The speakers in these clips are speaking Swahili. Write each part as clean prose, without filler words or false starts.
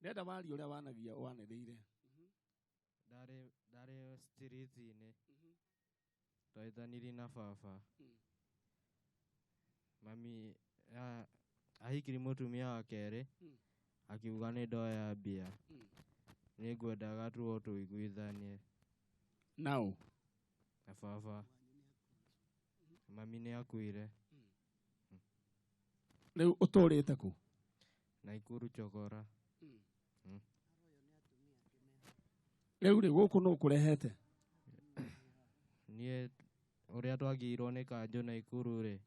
Ndenda wari uria wanagia wanereire. Ndari street-ini. Twaithaniri na baba. Mami ahikiri mutumia wa keri. Akiuga nĩ ndoya mbia. Nĩ ngwendaga tu tũiguithanie. Nao Na baba. Mami nĩ akuire. Rĩu ũtũrĩte kũ? Naikuru Chokora. Rĩu rĩ gũkũ nũ kũrehete? Niĩ ũrĩa twagĩirwo nĩ kanjũ Naikuru rĩ.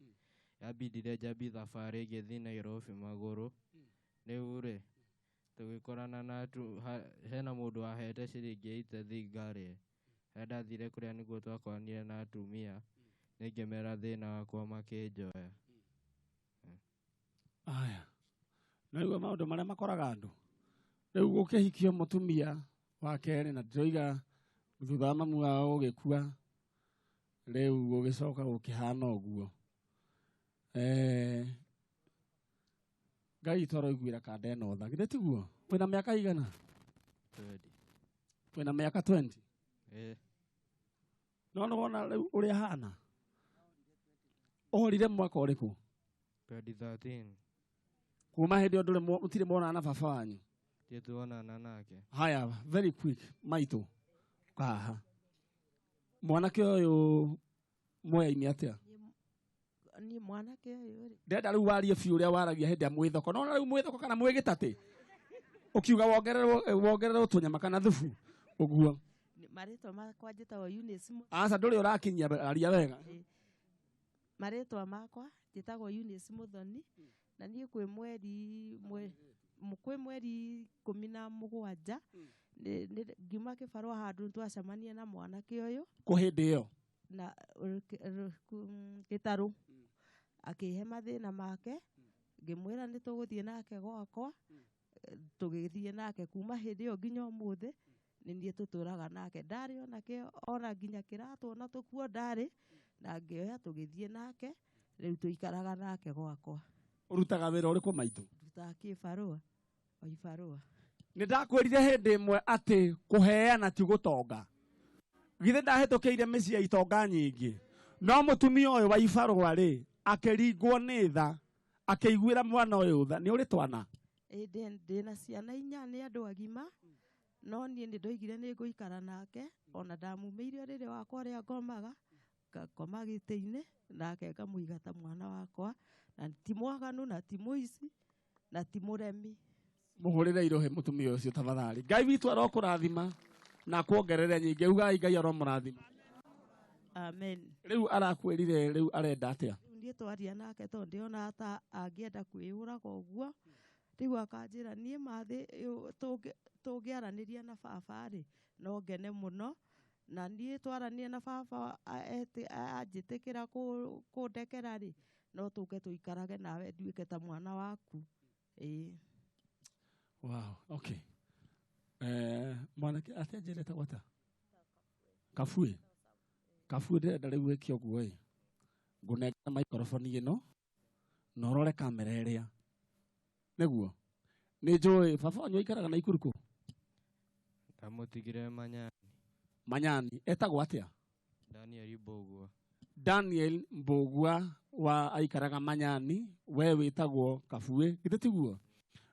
Yabindire njambi thabarĩ ngĩthiĩ Nairobi magũrũ. Rĩu rĩ tũgĩkorana na hena mũndũ wahete ciringi 80 ngari. Ndathire kũrĩa nĩguo twakoranire na atumia. Nĩngĩmera thĩna wakwa makĩnjoya. Aya. Na rĩu maũndũ marĩa makoraga andũ. Rĩu gũkĩhikio mũtumia wa kerĩ na ndĩroiga thutha wa mamu wao gũgĩkua. Rĩu gũgĩcoka gũkĩhana ũguo. Ngai toro iguĩra kanda ĩno tha. Githĩ tiguo? Wĩna mĩaka igana? 20. Wĩna mĩaka 20? No wona rĩu ũrĩa hana. Ũhorire mwaka ũrĩkũ? 2013. Kuma hĩndĩ ndũrĩ mũtirĩ monana na baba wanyu? Tuonana nake. Haya, very quick. Maitũ. Kaha. Mwanake ũyũ mwoya-inĩ atĩa? Ni mwanake ũyũ rĩ. Ndenda rĩu warie biũ ũrĩa waragia hĩndĩ ya mwĩthoko. No rĩu mwĩthoko kana mwĩgĩtatĩ? Ũkiuga wongererwo tũnyama kana thubu. Ũguo. Marĩtwa makwa njĩtagwo Eunice. Aca ndũrĩ ũrakinyia aria wega. Marĩtwa makwa njĩtagwo Eunice Muthoni. Na niĩ kwĩ mweri 17 ngiuma kĩbarũa handũ twacemania na mwanake ũyũ. Kũ hĩndĩ ĩyo? Na gĩtarũ. Akĩhe mathĩna make. Ngĩmwĩra nĩ tũgũthiĩ nake gwakwa. Tũgĩthiĩ nake kuma hĩndĩ ĩyo nginya ũmũthĩ. Nĩ niĩ tũtũraga nake. Ndarĩ ona nginya kĩratũ ona tũkuo ndarĩ. Na ngĩoya tũgĩthiĩ nake. Rĩu tũikaraga nake gwakwa. Ũrutaga wĩra ũrĩkũ Maitũ? Ndutaga kĩbarũa. O ibarũa. Nĩ ndakwĩrire hĩndĩ ĩmwe atĩ kũheana ti gũtonga. Githĩ ndahĩtũkĩire mĩciĩ ya itonga nyingĩ. No mũtumia ũyũ wa ibarũa rĩ akĩringwo nĩ tha akĩiguĩra mwana ũyũ tha. Nĩ ũrĩ twana? Ndĩna ciana 4 nĩ andũ agima. No niĩ nĩ ndoigire nĩ ngũikara nake. Ona ndamumĩire rĩrĩ wakwa rĩa ngomaga. Ngakoma gĩtĩ-inĩ. Nake ngamũiga ta mwana wakwa. Na ti mwaganu na ti mũici. Na ti mũremi. Mũhũrĩre irohe mũtumia ũcio tafadhali. Ngai witũ arokũrathima na kuongerere nyingĩ. Ugai Ngai aromũrathima. Amen. Rĩu arakwĩrire rĩu arenda atĩa? Ndiĩ twaria nake tondũ ndĩona ta angĩenda kwĩyũraga ũguo. Rĩu akanjĩra niĩ mathĩ tũngĩaranĩria na baba rĩ no ngene mũno. Na niĩ twarania na baba anjĩtĩkĩra kũndekera rĩ no tũke tũikarage nawe nduĩke ta mwana waku. Wow, okay. Mwanake atĩanjĩrĩte gwata? Kabuĩ. Kabuĩ ndĩrenda rĩu wĩke ũguo ĩ. Ngũnengera microphone ĩno na ũrore kamera ĩrĩa. Nĩguo. Nĩ njũĩ baba wanyu aikaraga Naikuru kũ? Ndamũtigire Manyani. Manyani. Etagwo atĩa? Daniel Mbogua. Daniel Mbogua wa aikaraga Manyani. We wĩtagwo Kabuĩ. Githĩ tiguo?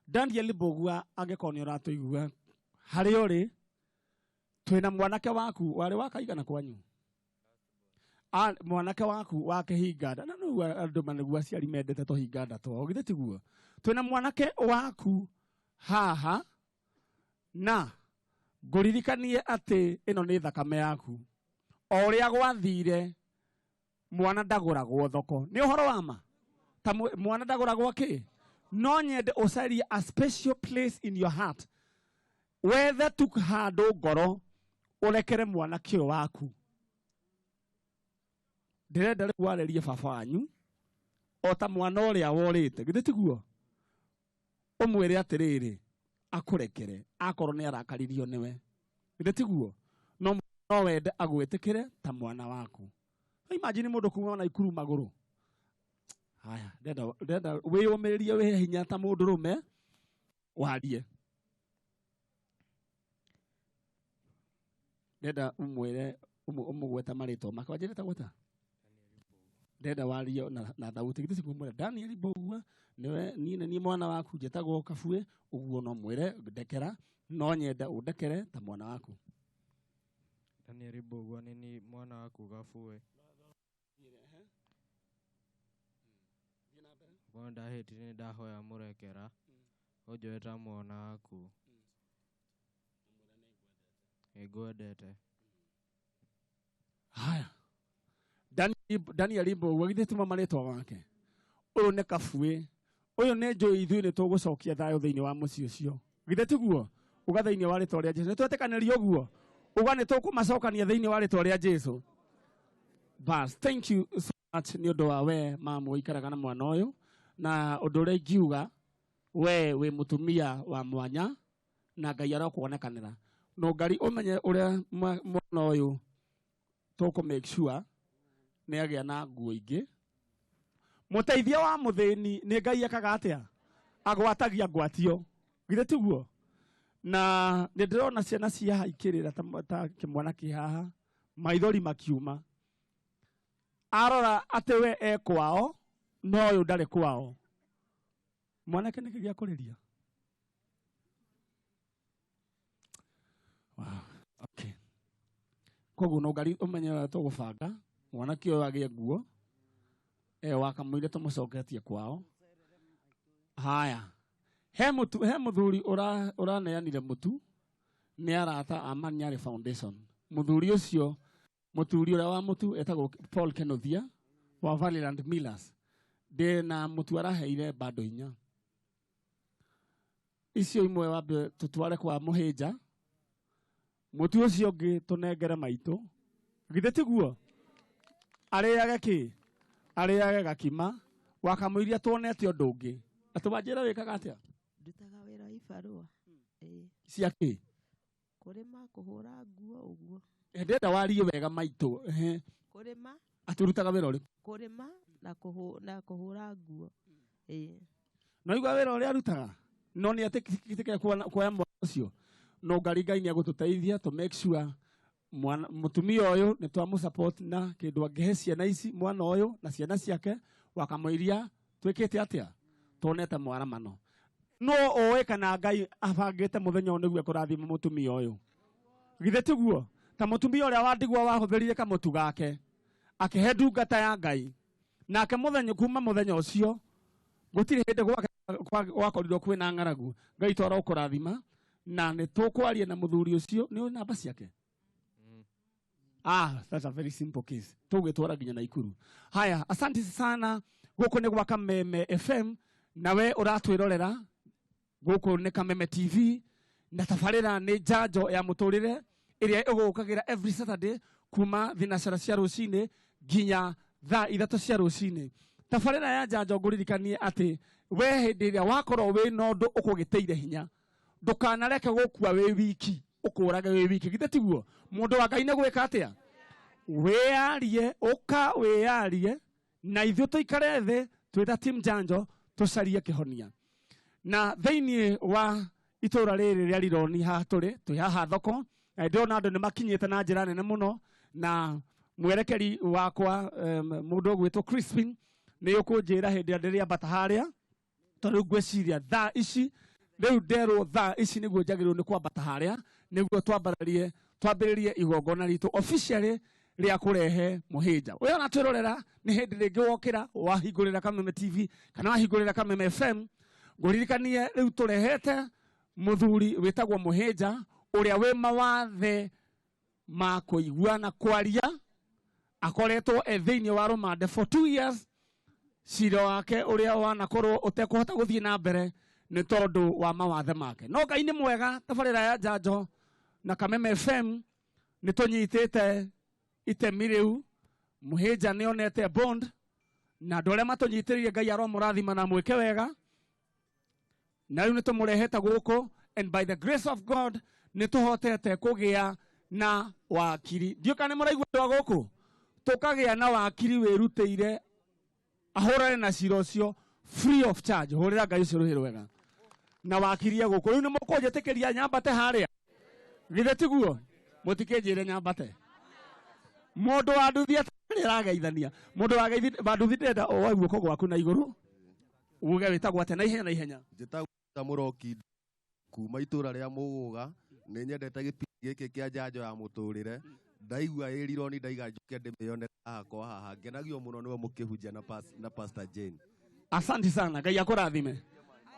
Daniel Mbogua angĩkorwo nĩ ũratũigua harĩ ũrĩ twĩna mwanake waku warĩ wa kaigana kwanyu? Mwanake waku wa kĩhinganda. Na nĩguo andũ manĩguo aciari mendete tũhinganda twao. Githĩ tiguo? Twĩna mwanake waku haha na ngũririkanie atĩ ĩno nĩ thakame yaku. O ũrĩa gwathire mwana ndagũragwo thoko. Nĩ ũhoro wa ma? Ta mwana ndagũragwo kĩ? No nyende ũcarie a special place in your heart. Wethe tu handũ ngoro ũrekere mwanake ũyũ waku. Ndĩrenda rĩu warĩrie baba wanyu o ta mwana ũrĩa worĩte. Githĩ tiguo? Ũmwĩre atĩrĩrĩ akũrekere akorwo nĩ arakaririo nĩwe. Githĩ tiguo? No wende agwĩtĩkĩre ta mwana waku. Imagine mũndũ kuma Naikuru magũrũ. Haya, ndenda wĩyũmĩrĩrie wĩ hinya ta mũndũ rũme warie. ndenda umwire umugweta marito makwa njire tagweta ndenda wario na thauti gitisi kumwira Daniel Bogua ni mwana waku njitagwo Kabue uguo no mwire ndekera no nyenda undekere ta mwana waku. Daniel Bogua ni mwana waku Kabue. Bonda heti ni ndahoya murekera ujweta mwana waku igwendete. Haya Daniel Bogua githituma maritwa wake uyu ne Kabue uyu ne njui ithui ni tugucokia thayo thiini wa muci ucio githitiguo uga thiini wa ritwa ria Jesu ni twetekaniria uguo uga ni tukumacokania thiini wa ritwa ria Jesu. Bas, thank you so much ni undu wa we mamu ikaraga na mwana uyu na undu uria ingiuga we wi mutumia wa mwanya na Ngai arakuonekanira no ngari umenye uria mwana uyu tuku make sure ni agia na nguo ingi. Muteithia wa muthini ni Ngai akaga atia agwatagia ngwatio githitiguo na ni ndirona ciana cia ikirira ta kimwana kihaha maithori makiuma arora ati we kwao no uyu ndari kwao mwanake niki gia kuriria. Wow, okay. Koguo no ngari umenye tugubanga mwanake uyu agie nguo wakamwire tumucoketie kwao. Haya he muthuri uraneanire mutu ni arata Amanyari Foundation. Muthuri ucio muturi uria wa mutu etagwo Paul Kenothia wa Valiant Millers de na mutu araheire bado 4 icio imwe wambe tutware kwa muhinja mutu ucio ngi tunengere maitu githitiguo ariage ki ariage gakima wakamwiria tuonete undu ungi atubanjira wikaga atia ndutaga wira ibarua ciaki kurima kuhura nguo uguo ndenda warie wega maitu kurima aturutaga wira uri kurima na kuhura nguo no igwa wira uri arutaga no ni atikitike kwa mwana ucio no ngari Ngai ni agututeithia to make sure mutumia uyu ni twamu support na kindu angehe ciana ici mwana uyu na ciana ciake wakamwiria twikite atia tuonete mwara mano no oe kana Ngai abangite muthenya niguo kurathima mutumia uyu githitiguo ta mutumia uria wandigwa wahutherire kamutu gake akihe ndungata ya Ngai nake muthenya kuma muthenya ucio gutire hindi gwakorirwo kwina ng'aragu Ngai twara ukurathima na ni tukwaria na muthuri ucio ni namba ciake. That's a very simple case. Tugitwara nginya Naikuru. Haya, asante sana guku ni gwa Kameme FM nawe uratwirorera guku ni Kameme TV na tafarira ni Njanjo ya Muturire iria igukagira every Saturday kuma thinacara cia rucini nginya thaa 3 cia rucini. Tafarira ya Njanjo nguririkanie ati we hindi iria wakorwo wi no ndu ukugiteire hinya ndukanareke gukua wi wiki ukurage wi wiki githitiguo mundu wa Ngai ne gwika atia wearie uka wearie na ithu tuikare thi twita team Njanjo tucarie kihonia na thiini wa itura riri ria Rironi ha turi twi haha thoko na ndona andu ni makinyite na njira nene muno na mwerekeri wakwa mundu gwitwo Crispin ni ukunjira hindi ndiria bata haria tondu ngweciria thaa ici riu nderwo thaa ici niguo njagirwo ni kwambata haria niguo twambiririe igongona ritu officially ria kurehe muhinja uyo na twirorera ni hindi ringi wokira wahingurira Kameme TV kana wahingurira Kameme FM nguririkanie riu turehete muthuri witagwo muhinja uria wi mawathe ma kuigua na kwaria akoretwo thiini wa rumande for 2 years cira wake uria wanakorwo utekuhota guthie na mbere ni tondu wa mawathe make no Ngai ni mwega tabarira ya Njanjo na Kameme FM ni tunyitite itemi riu muhinja ni onete bond na ndore matunyitiririe Ngai aromurathima na mweke wega na riu ni tumureheta guku and by the grace of God ni tuhotete kugia na wakiri ndio kana muraigwa wa guku tukagia na wakiri wiruteire ahorane na cira ucio free of charge horera Ngai ucio ruhiro wega na wakiria guku riu ni mukunjitikiria nyambate haria githitiguo Mutikenjire nyambate. Mundu wa nduthi atirageithania. Mundu wa nduthi ndenda o waguo ko gwaku na iguru. Uge witagwo ate na ihenya. Njitagwo Muroki kuma itura ria Muguga. Nĩ nyendete gĩpindi gĩkĩ kĩa Njanjo Ya Muturire. Ndaigua ĩrironi ndaiga njuke ndĩmĩone haha kwa haha. Ngenagio mũno nĩwe mũkĩhunjia na Pastor Jane. Asante sana. Ngai akũrathime.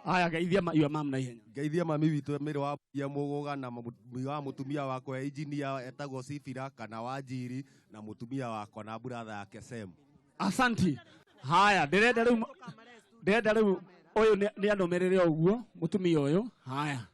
Aya geithia your mom na ihenya. Geithia mami witũ mĩrĩ wa ya Muguga na wa mutumia wakwa engineer etagwo Sifira kana Wanjiri na mutumia wakwa na brother yake Sem. Asante. Haya ndirenda rĩu ũyũ nĩ anũmĩrĩre ũguo mutumia ũyũ. Haya.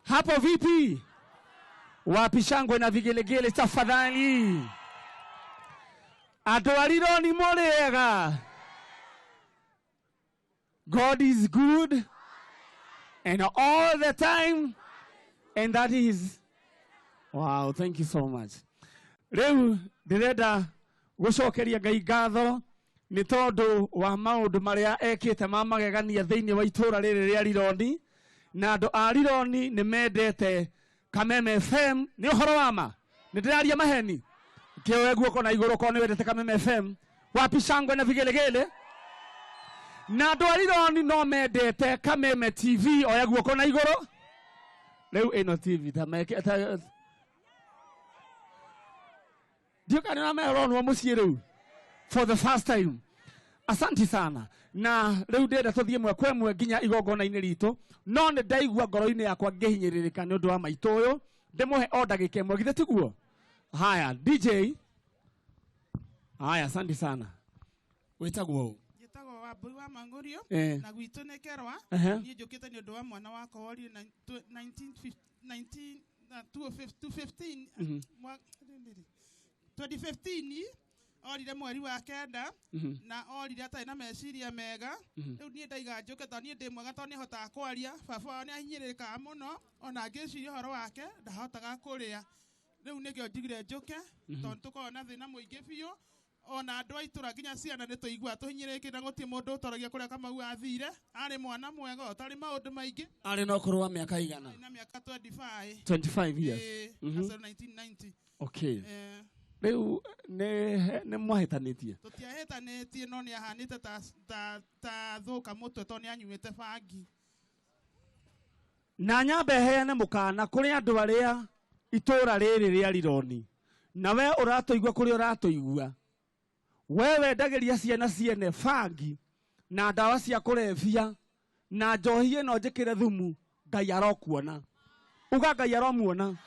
Hapo vipi? Wapi shangwe na vigelegele tafadhali? Adwariro ni morega. God is good and all the time, and that is wow, thank you so much. Reu ndirenda gucokeria Ngai ngatho ni tondu wa maundu maria ekite ma magegania thiini wa itura riri ria Rironi. Na andũ a Rironi nĩ mendete Kameme FM. Nĩ ũhoro wa ma? Nĩ ndĩraria maheni? Kĩoe guoko na igũrũ ko nĩ wendete Kameme FM. Wapi shangwe na vigelegele? Na andũ a Rironi no mendete Kameme TV. Oya guoko na igũrũ. Rĩu ĩno TV ta meke ndio kana na meronwo mũciĩ rĩu for the first time. Asante sana. Na rĩu ndĩrenda tũthiĩ mwe kwa mwe nginya igongona-inĩ ritũ. No nĩ ndaigua ngoro-inĩ yakwa ngĩhinyĩrĩrĩka nĩ ũndũ wa maitũ ũyũ. Ndĩmũhe o ndagĩka ĩmwe githĩ tiguo? Haya DJ. Haya asante sana. Wĩtagwo ũũ? Njĩtagwo Wambũi wa Mang'ũrio na gwitũ nĩ Kerwa. Niĩ njũkĩte nĩ ũndũ wa mwana wakwa worire 2015 orire mweri wa kenda na orire atarĩ na meciria mega. Rĩu niĩ ndaiga njũke tondũ niĩ ndĩ mwega tondũ nĩhotaga kwaria. Baba nĩ ahinyĩrĩrĩkaga mũno ona ngĩciria ũhoro wake ndahotaga kũrĩa. Rĩu nĩkĩo njigire njũke tondũ tũkoragwo na thĩna mũingĩ biũ. Ona andũ a itũra nginya ciana nĩ tũigua tũhinyĩrĩrĩkĩte na gũtirĩ mũndũ ũtoragia kũrĩa Kamau athire. Arĩ mwana mwega ũtarĩ maũndũ maingĩ. Arĩ na ũkũrũ wa mĩaka igana? Na mĩaka 25. 25 years. 1990. Okay. Rĩu nĩ mwahĩtanĩtie? Tũtiahĩtanĩtie no nĩ ahanĩte ta thũka mũtwe tondũ nĩ anyuĩte bangi. Na nyambe heane mũkana kũrĩ andũ arĩa itũra rĩrĩ rĩa Rironi. Na we ũratũigua kũrĩa ũratũigua. We wendagĩria ciana ciene bangi na ndawa cia kũrebia na njohi ĩno njĩkĩre thumu. Ngai arokuona. Uga Ngai aromuona.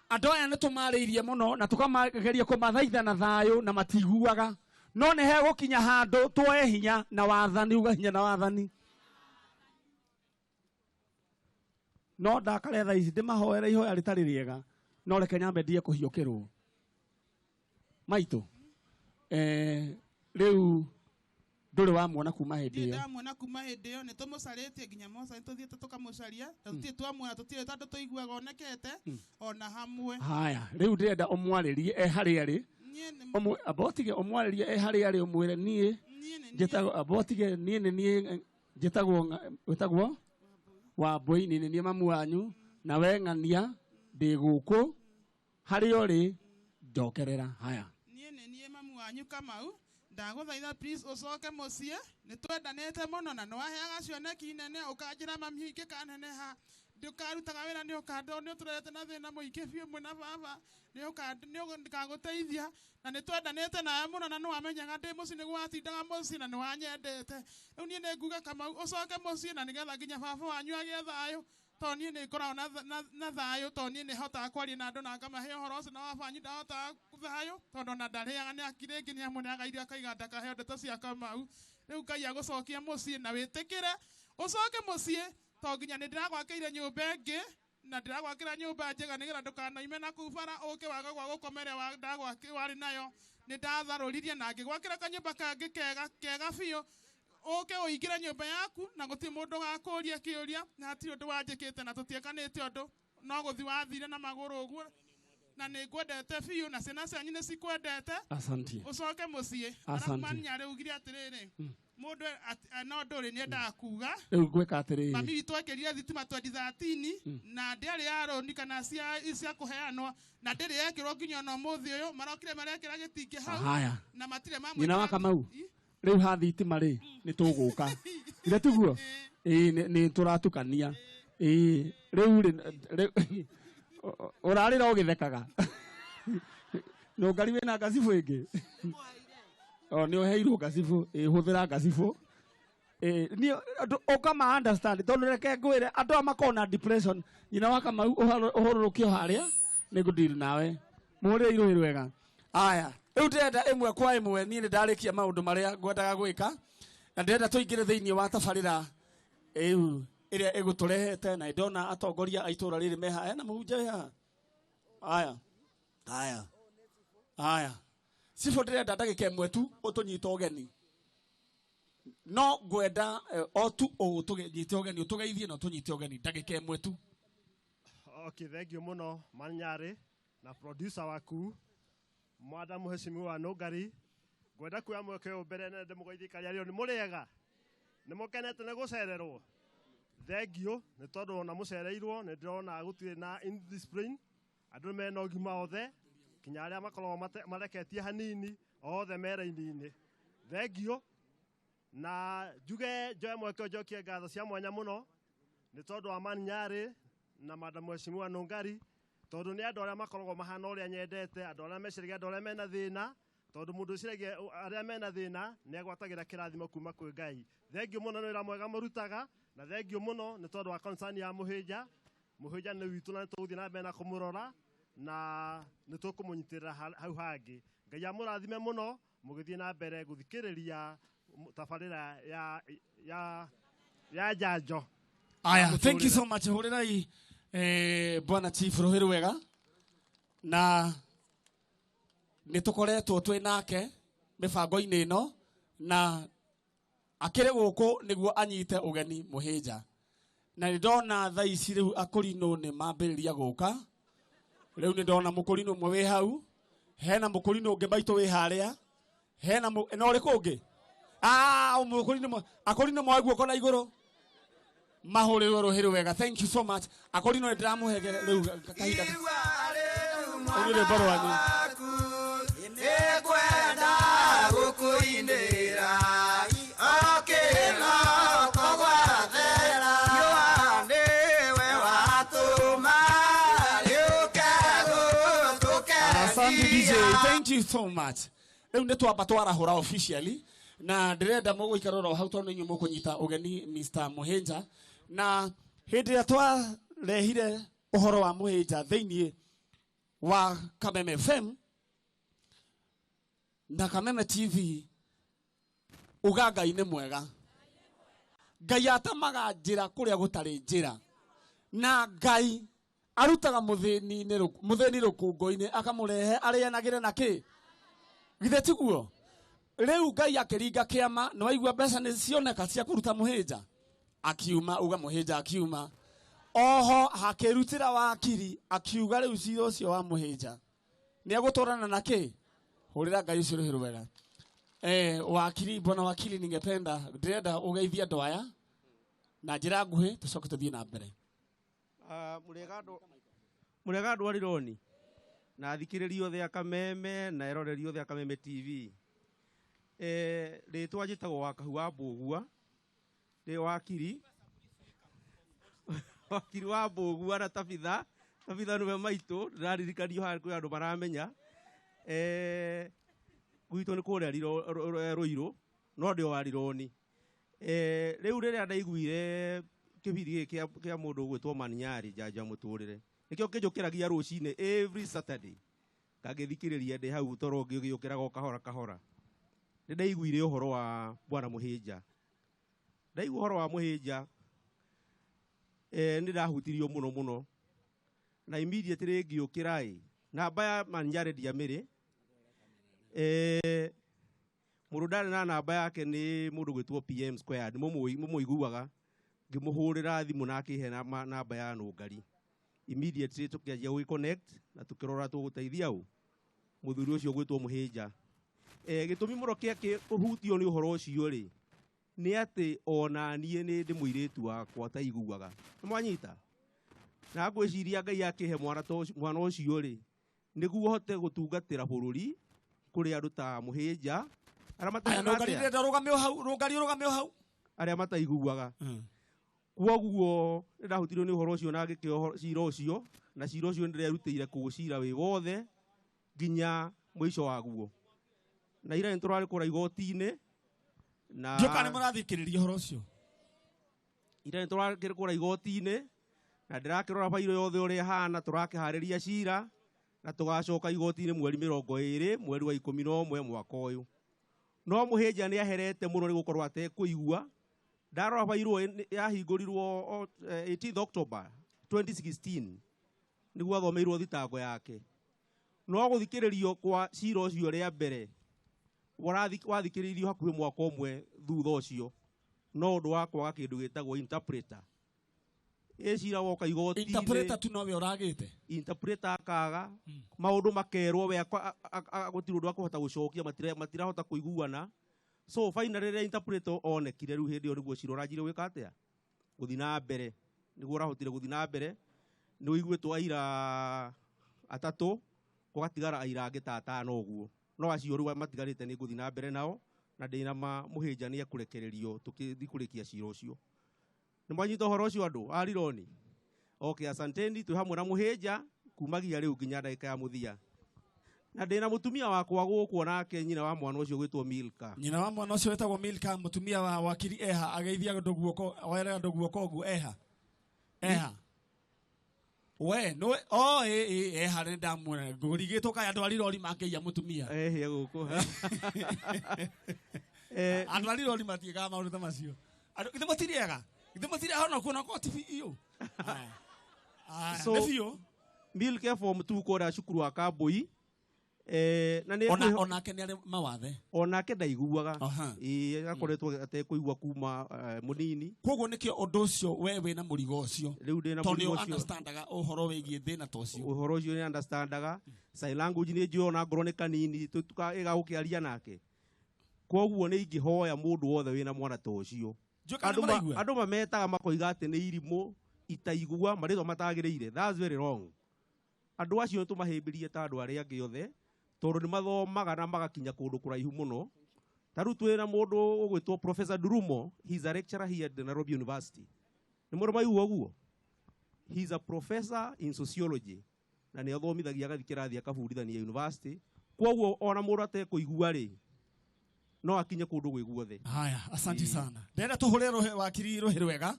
Andũ aya nĩ tũmarĩirie mũno na tũkamageria kũmathaitha na thayũ na matiguaga. No nĩ hegũkinya handũ tuoe hinya na wathani. Uga hinya na wathani. No ndakare thaa ici ndĩmahoere ihoya rĩtarĩ rĩega. No reke nyambe ndie kũhiũkĩrwo. Maitũ. Rĩu ndũrĩ wamuona kuma hĩndĩ ĩyo? Ndamuona kuma hĩndĩ ĩyo nĩ tũmũcarĩtie nginya Mosa nĩ tũthiĩte tũkamũcaria. Tũtirĩ twamuona tũtirĩ tondũ tũiguaga onekete ona hamwe. Haya rĩu ndĩrenda ũmwarĩrie harĩa arĩ. Abotige ũmwarĩrie harĩa arĩ ũmwĩre niĩ njĩtagwo abotige niĩ nĩ niĩ njĩtagwo wĩtagwo Wambũi nĩ niĩ mamu wanyu na we ng'ania ndĩ gũkũ hari ori njokerera haya nie mamu wanyu Kamau ndaguthaitha please ucoke mucie ni twendanete muno na nwaheaga cioneki nene ukanjira mami ingi kaneneha ndukarutaga wira ni ukando ni uturete na thina muingi biu mwena baba ni ukando ni ndikaguteithia na ni twendanete nawe muno na nwamenyaga ndi muci ni gwatindaga muci na nwanyendete riu nie ni nguga Kamau ucoke mucie na nigetha nginya baba wanyu agie thayo to nie ni ngoragwo na thayo to nie ni hotaga kwaria na andu na ngamahe uhoro ucio na wabanyu ndahotaga thayo tondu na ndariaga ni akire ngi ni amuneaga iria akaiga ndakaheo ndeto cia Kamau riu Ngai agucokia mucie na witikire ucoke mucie to nginya ni ndiragwakĩire nyũmba ĩngĩ na ndiragwakĩra nyũmba njega nigetha ndũkanaime na kũu bara ũke waga gwa gũkomere warĩ nayo nĩ ndatharũririe na ngĩgwakĩra kanyũmba kangĩ kega biũ ũke ũingĩre nyũmba yaku na gũtirĩ mũndũ gakũria kĩũria na hatirĩ ũndũ wanjĩkĩte na tũtiĩkanĩte ũndũ no gũthi wathire na magũrũ ũguo na nĩ ngwendete biũ na ciana cianyu nĩ cikwendete ũcoke mũciĩ arabu maninyarĩ ugire atĩrĩrĩ mundu no nduri ni endaga kuga riu gwika atiriri mami witũ ekĩrire thitima 2013 na ndĩarĩ ya roni kana cia kũheanwo na ndĩrĩ yekĩrwo nginya no mũthĩ ũyũ marokire marekĩra gĩtingĩ hau na matirĩ mamwe nyina wa Kamau riu ha thitima rĩ nĩ tũgũka ire tiguo nĩ tũratukania riu ũrarĩra ũgĩthekaga no ngari wĩna gacibu ĩngĩ ni uheirwo gacibu huthira gacibu ni ukama understand tondu reke ngwire andu amakona depression nyina wa Kamau uhururukio haria ni gudeal nawe muhurire iruhi rwega aya riu ndenda imwe kwa imwe ni ndarikia maundu maria ngwendaga gwika na ndenda tuingire thiini wa tabarira iria iguturehete na ndona atongoria aitura riri meha na muhunje ha aya sifo ndĩrenda ndagĩka ĩmwe tu ũtũnyite ũgeni no ngwenda o tu ũtũnyite ũgeni ũtũgeithie na ũtũnyite ũgeni ndagĩka ĩmwe tu. Okay, thank you muno Manyarĩ na producer waku Mwada Mheshimiwa Nũngari ngwenda kuoya mweke ũyũ mbere na ndĩmũgeithie rĩo nĩ mũrĩega nĩ mũkenete nĩ gũcererwo thank you nĩ tondũ ona mũcereirwo nĩ ndĩrona gũtirĩ na indiscipline andũ mena ũgima othe kinya arĩa makoragwo mareketie hanini othe mera-inĩ thank you na njuge njoe mweke njokie ngatho cia mwanya mũno nĩ tondũ wa Manyarĩ na Madam Mheshimiwa Nũngari tondũ nĩ andũ arĩa makoragwo mahana ũrĩa nyendete andũ arĩa meciragia andũ arĩa mena thĩna tondũ mũndũ ũciragia arĩa mena thĩna nĩ agwatagĩra kĩrathimo kuma kwĩ Ngai thank you mũno nĩ wĩra mwega mũrutaga na thank you mũno nĩ tondũ wa concern ya mũhĩnja nĩ witũ na tũgũthiĩ na mbere na kũmũrora na nĩ tũkũmũnyitĩrĩra hau hangĩ Ngai amũrathime mũno mũgĩthiĩ na mbere gũthikĩrĩria tabarĩra ya njanjo aya thank you so much hurirai bwana chief ruhiru wega na nĩ tũkoretwo twĩ nake mĩbango-inĩ ĩno na akĩrĩ gũkũ nĩguo anyite ũgeni mũhĩnja na nĩ ndona thaa ici rĩu akũrinũ nĩ mambĩrĩria gũka rĩu nĩ ndona mũkũrinũ ũmwe wĩ hau hena mũkũrinũ ũngĩ maitũ wĩ harĩa hena no ũrĩkũ ũngĩ mũkũrinũ akũrinũ moe guoko na igũrũ mahũrĩrwo Ruhiru wega thank you so much akũrinũ nĩ ndĩramũhege rĩu kahinda ũgĩrĩ mbaro wanyu nĩngwenda gũkũinĩra okĩra kũgwathera nĩwe watũma Asante DJ, thank you so much. Rĩu nĩ twamba twarahũra officially na ndĩrenda mũgũikara ro hau tondũ inyuĩ mũkũnyita ũgeni Mr. Mũhĩnja na hĩndĩ ĩrĩa twarehire ũhoro wa Mũhĩnja thĩinĩ wa Kameme FM na Kameme TV ugagai nĩ mwega Ngai atamaga njĩra kũrĩa gũtarĩ njĩra na Ngai arutaga mutheni rũkũngũ-inĩ akamũrehe arĩanagĩre na kĩ githĩ tiguo rĩu Ngai akĩringa kĩama nĩ waigua mbeca nĩ cioneka cia kũruta Mũhĩnja akiuma uga Mũhĩnja akiuma oho hakĩrutĩra wakiri akiuga rĩu cira ũcio wa Mũhĩnja nĩ agũtwarana na kĩ hũrĩra Ngai ũcio Ruhiru wega wakili bwana wakili ningependa ndĩrenda ũgeithie andũ aya na njĩra nguhĩ tũcoke tũthiĩ na mbere Mũrega andũ arironi na thikiririo the Akameme na erorerio the Akameme TV. Ritwa njitagwo Wakahu wa Mbugua, ndi wakiri wakiri wa Mbugua na Tabitha niwe maitu, ndiraririkanio ha kwi andu maramenya. Gwitũ nĩ kũrĩa Ruiru, no ndĩ wa Rironi. Rĩu rĩrĩa ndaiguire kĩbindi gĩkĩ kĩa mũndũ ũgwĩtwo Maninyari Njanjo Ya Muturire, nĩkĩo kĩnjũkĩragia rũcinĩ every Saturday, ngagĩthikĩrĩria ndĩ hau toro ngĩũkĩraga o kahora kahora. Nĩ ndaiguire ũhoro wa Bwana Mũhĩnja. Ndaigua ũhoro wa Mũhĩnja, nĩ ndahutirio mũno mũno, na immediately ngĩũkĩra namba ya Maninyari ndiamĩrĩ. Mũndũ ndarĩ na namba yake nĩ mũndũ gwĩtwo PM Squared, mũmũiguaga, ngĩmũhũrĩra thimũ na akĩhe namba ya Nũngari. Immediately tũkĩanjia gũgĩconnect na tũkĩrora tũgũteithia mũthuri ũcio gwĩtwo Mũhĩnja. Gĩtũmi mũno kĩa kũhutio nĩ ũhoro ũcio rĩ, nĩ atĩ ona niĩ nĩ ndĩ mũirĩtu wakwa taiguaga. Nĩmwanyita? Na ngwĩciria Ngai akĩhe mwana ũcio rĩ, nĩguo hote gũtungatĩra bũrũri kũrĩ andũ ta Mũhĩnja arĩa mataiguaga. Kwoguo nĩ ndahutirio nĩ ũhoro ũcio na ngĩkĩoho cira ũcio, na cira ũcio nĩ ndĩrerutĩire kũũcira wĩ wothe nginya mũico waguo. Na ira nĩ tũrarĩ kũra igoti-inĩ, na njoka nĩ mũrathikĩrĩria ũhoro ũcio. Ira nĩ tũrarĩ kũra igoti-inĩ, na ndĩrakĩrora bairo yothe ũrĩa ĩhana, tũrakĩharĩria cira na tũgacoka igoti-inĩ mweri 20 mweri wa 11 mwaka ũyũ. No Mũhĩnja nĩ aherete mũno nĩ gũkorwo atekũigua. Ndarora bairo yahingũrirwo 18 October 2016 nĩguo athomeirwo thitango yake. No gũthikĩrĩrio kwa cira ũcio rĩa mbere wathikĩrĩirio hakuhĩ mwaka ũmwe thutha ũcio, no ũndũ wa kwaga kĩndũ gĩtagwo interpreter. Cira woka igoti-inĩ, interpreter tu nowe ũragĩte. Interpreter akaga, maũndũ makerwo we gũtirĩ ũndũ wa kũhota gũcokia, matirahota kũiguana. So finally rĩrĩa interpreter onekire, rĩu hĩndĩ ĩyo nĩguo cira ũranjire gwĩka atĩa, gũthiĩ na mbere, nĩguo ũrahotire gũthiĩ na mbere. Nĩ ũiguĩtwo aira atatũ, gũgatigara aira angĩ ta atano ũguo. No acio rĩu matigarĩte nĩ ngũthiĩ na mbere nao, na ndĩna Mũhĩnja nĩ ekũrekererio tũkĩthiĩ kũrĩkia cira ũcio. Nĩ mwanyita ũhoro ũcio andũ a Rironi? Okay, asanteni, twĩ hamwe na Mũhĩnja kumagia rĩu nginya ndagĩka ya mũthia. Na ndĩna mũtumia wakwa gũkũ nake nyina wa mwana ũcio gwĩtwo Milka. Nyina wa mwana ũcio wĩtagwo Milka, mũtumia wa wakiri Eha, ageithia andũ guoko, oera andũ guoko ũguo Eha. Eha. We, no, Eha nĩ ndamuona. Ngũrigĩtwo kaya andũ a Rironi makĩia mũtumia. Ehia gũkũ. Andũ a Rironi matiĩkaga maũndũ ta macio. Andũ githĩ matiriaga? Githĩ matiriaga hona kuona kwa TV iyo? So, Milka form 2 kũrĩa cukuru wa Kambũi. Onake nĩ arĩ mawathe. Onake ndaiguaga. Akoretwo atekũigua kuma mũnini. Kwoguo nĩkĩo ũndũ ũcio we wĩna mũrigo ũcio. Rĩu ndĩ na mũrigo ũcio. Tondũ understandaga ũhoro wĩgiĩ thĩna ta ũcio. Ũhoro ũcio nĩ understandaga. Sign language nĩ njũĩ ona ngorwo nĩ kanini ĩgagũkĩaria nake. Kwoguo nĩ ingĩhoya mũndũ wothe wĩna mwana ta ũcio. Andũ mametaga makoiga atĩ nĩ irimũ itaigua marĩtwa matagĩrĩire. That's very wrong. Andũ acio tũmahĩmbĩrie ta andũ arĩa angĩ othe, tondũ nĩ mathomaga na magakinya kũndũ kũraihu mũno. Ta rĩu twĩna mũndũ ũgwĩtwo Professor Durumo, he's a lecturer here at Nairobi University. Nĩ mũndũ maigua ũguo? He's a professor in sociology. Na nĩ athomithagia agathi kĩrathi akabundithania university. Kwoguo ona mũndũ atekũigua rĩ, no akinye kũndũ gwĩ guothe. Haya, asante sana. Ndenda tũhũre wakiri rũhĩ wega.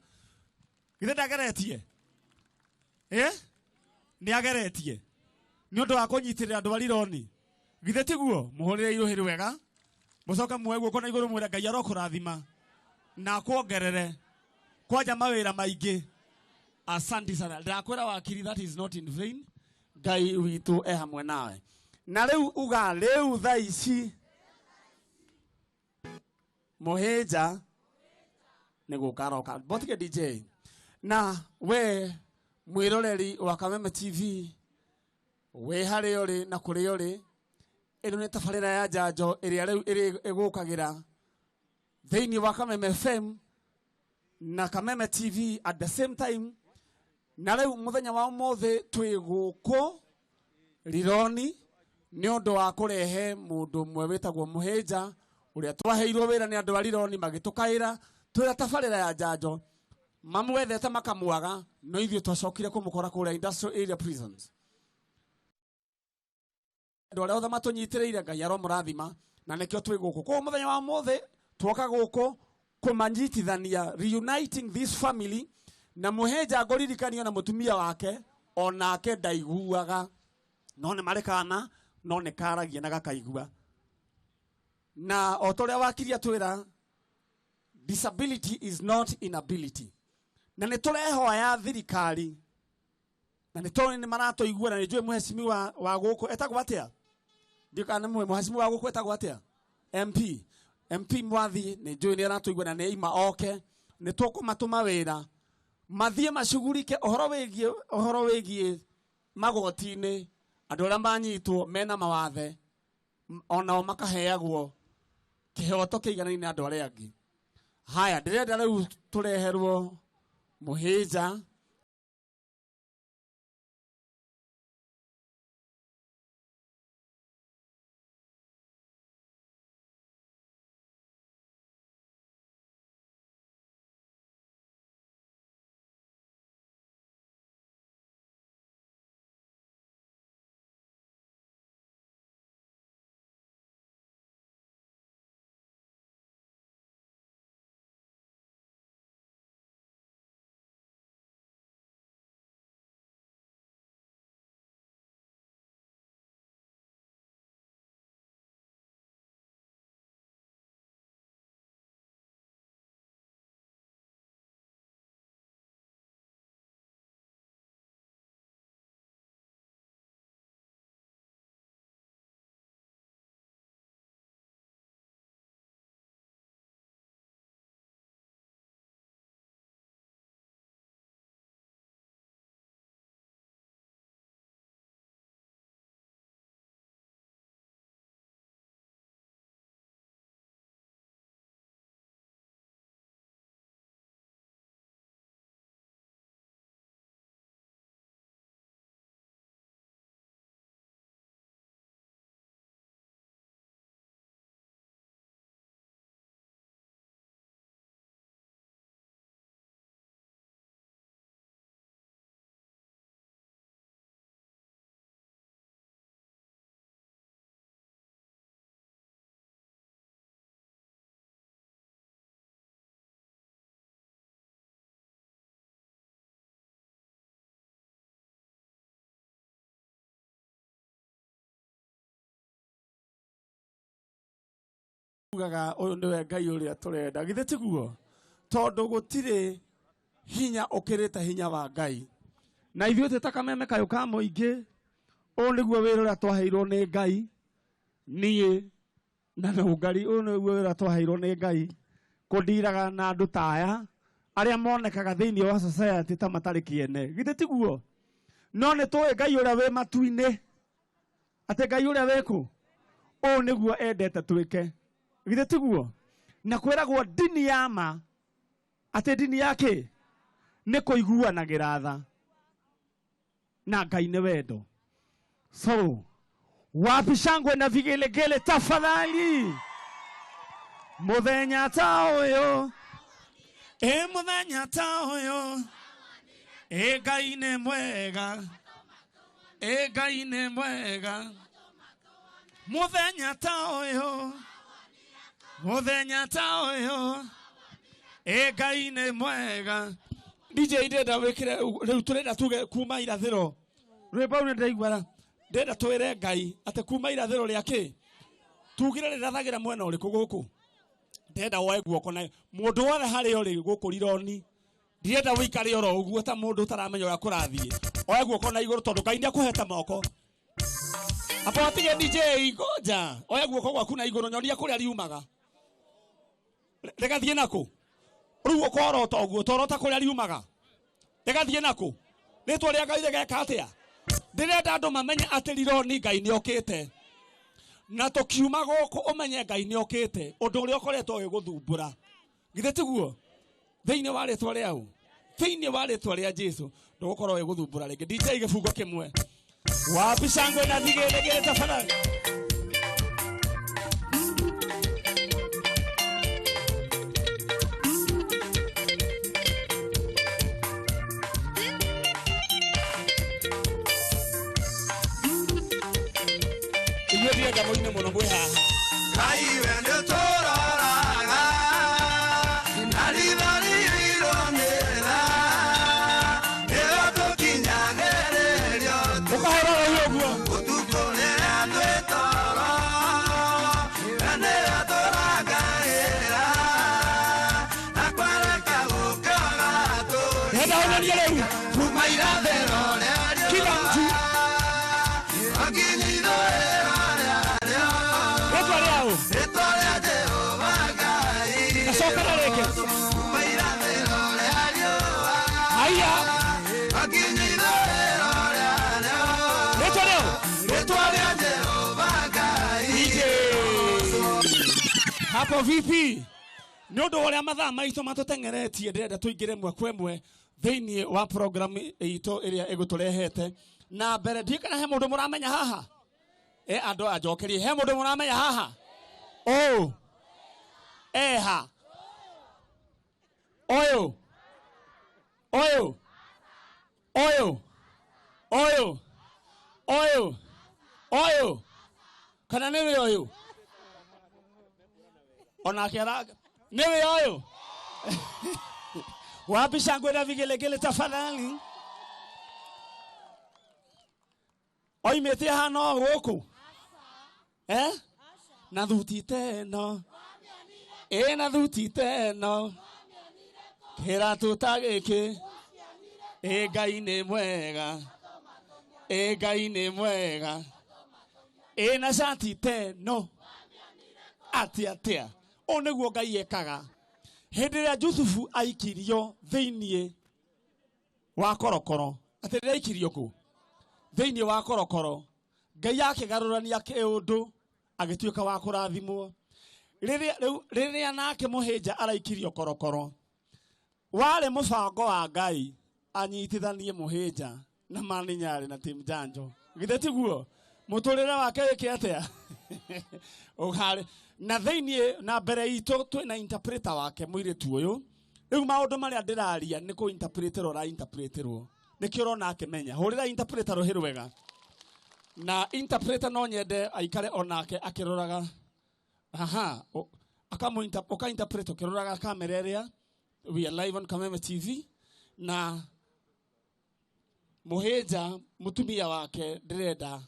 Githĩ ndageretie? Nĩ ageretie. Nĩ ũndũ wa kũnyitĩrĩra andũ a Rironi. Githĩ tiguo? Mũhũrĩre irũhĩ wega. Mũcoka muoe guoko na igũrũ mwĩre Ngai arokũrathima na kuongerere kwanja mawĩra maingĩ. Asante sana. Ndakwĩra wakiri, that is not in vain. Ngai witũ hamwe nawe. Na rĩu uga rĩu thaa ici Mũhĩnja nĩ gũkaroka. Botige DJ. Na we mwĩroreri wa Kameme TV, we harĩ ũrĩ na kũrĩ ũrĩ, ĩno nĩ tabarĩra ya Njanjo ĩrĩa rĩu ĩgũkagĩra thĩinĩ wa Kameme FM na Kameme TV at the same time. Na rĩu mũthenya wa ũmũthĩ twĩ gũkũ rironi nĩ ũndũ wa kũrehe mũndũ ũmwe wĩtagwo Mũhĩnja ũrĩa twaheirwo wĩra nĩ andũ a rironi magĩtũkaĩra twĩra tabarĩra ya Njanjo mamwethete makamwaga no ithuĩ twacokire kũmũkora kũrĩa industrial area prisons. Andũ arĩa othe matũnyitĩrĩire Ngai aromũrathima na nĩkĩo twĩ gũkũ. Koguo mũthenya wa ũmũthĩ twoka gũkũ kũmanyitithania, reuniting this family, na Mũhĩnja ngũririkanio na mũtumia wake onake ndaiguaga no nĩ marĩ kana no nĩ karagia na gakaigua. Na o ta ũrĩa wakiria twĩra, disability is not inability. Na nĩ tũrehoya thirikari na nĩ tũĩ nĩ maratũigua na nĩ njũĩ mũhecimiwa wa gũkũ etagwo atĩa? Ndiũ kana mũhecimiwa wa gũkũ etagwo atĩa? MP Mwathi nĩ njũĩ nĩ aratũigua na nĩ ima oke. Nĩ tũkũmatũma wĩra mathiĩ macugurike ũhoro wĩgiĩ magoti-inĩ andũ arĩa manyitwo mena mawathe onao makaheagwo kĩhoto kĩiganaine na andũ arĩa angĩ. Haya, ndĩrenda rĩu tũreherwo Mũhĩnja ugaga ũyũ nĩwe Ngai ũrĩa tũrenda. Githĩ tiguo? Tondũ gũtirĩ hinya ũkĩrĩte hinya wa Ngai. Na ithuĩ twĩ ta kameme kayũ ka mũingĩ, ũyũ nĩguo wĩra ũrĩa twaheirwo nĩ Ngai, niĩ na Nũngari, ũyũ nĩguo wĩra ũrĩa twaheirwo nĩ Ngai, kũndiraga na andũ ta aya arĩa monekaga thĩinĩ wa society ta matarĩ kĩene. Githĩ tiguo? No nĩ tũĩ Ngai ũrĩa wĩ matu-inĩ, atĩ Ngai ũrĩa wĩkũ, ũyũ nĩguo endete twĩke. Githĩ tiguo? Na kwĩragwo ndini ya ma, atĩ ndini yake nĩ kũiguanagĩra tha na Ngai nĩ wendo. So, wapi shangwe na vigelegele tafadhali? Mũthenya ta ũyũ, mũthenya ta ũyũ, Ngai nĩ mwega, Ngai nĩ mwega. Mũthenya ta ũyũ, mũthenya ta ũyũ, Ngai nĩ mwega. DJ ndĩrenda wĩkĩre rĩu tũrenda tuge kuma irathĩro. Rwĩmbo rũu nĩndĩraigua ndĩrenda twĩre Ngai atĩ kuma irathĩro rĩa kĩ? Tugire rĩrathagĩra mwena ũrĩkũ gũkũ? Ndĩrenda woe guoko na mũndũ wothe harĩa ũrĩ gũkũ rironi. Ndĩrenda wĩikare oro ũguo ta mũndũ ũtaramenya ũrĩa kũrathiĩ. Oe guoko na igũrũ tondũ Ngai nĩakũhete moko. Apotige DJ ngoja. Oe guoko gwaku na igũrũ nyonia kũrĩa riumaga. Regathiĩ nakũ? Rĩu ũkorota ũguo torota kũrĩa riumaga. Regathiĩ nakũ? Rĩtwa rĩa Ngai rĩgeka atĩa? Ndĩrenda andũ mamenye atĩ rironi Ngai nĩokĩte. Na tũkiuma gũkũ ũmenye Ngai nĩokĩte. Ũndũ ũrĩa ũkoretwo ũgĩgũthumbũra. Githĩ tiguo? Thĩinĩ wa rĩtwa rĩa ũ? Thĩinĩ wa rĩtwa rĩa Jesũ ndũgũkorwo ũgĩgũthumbũra rĩngĩ. DJ gĩbungo kĩmwe. Wapi shangwe na vigelegele tafadhali? Ndiye jamu ine monobwe ha. Kai wende toraga. Nari nari ironera. Ero to kinyagere ryo. Ukahora yogo. Utukole ande toro. Wende toraga era. Akwara kagoka to. Heda ona yele. Fumaira de role. Kibantu. Agini do era. Estoria de Ovagai. Asoka na leke. Fumaira de role ario. Aya. Agini do era. Estoria de Ovagai. Hapo vipi? Nyondo wale amathaa maitho matutengeretie ndirenda tuingire mwe kwemwe thiini wa program ito iria igutulehete na mbere ndikana he mundu muramenya haha ando ajokerie he mundu muramenya haha eha oyo oyo oyo oyo oyo oyo kana niwe oyo ona keraga niwe oyo wapi shangwe na vigelegele tafadhali oimete hano goko na thuti teno na thuti teno kera tutageke Ngai ni mwega Ngai ni mwega na shanti teno atia oneguo Ngai ekaga hindi ria Jusufu aikirio thiini wa korokoro atiri aikirio ku thiini wa korokoro Ngai akigarurania kiundu agituika wa kurathimwo riria nake muhinja araikirio korokoro wale mubango wa Ngai anyitithanie muhinja na maninyari na tim Njanjo githeti guo muturire wake wiki atia ogare na thiini na mbere itu twina interpreter wake muiritu uyu riu maundu maria ndiraria ni ku interpreter ora interpreterwo nikio rona akimenya hurira interpreter ruhiru wega na interpreter no nyende aikare onake akiroraga oka interpreter kiroraga kamera iria we are live on Kameme TV na muhinja mutumia wake ndirenda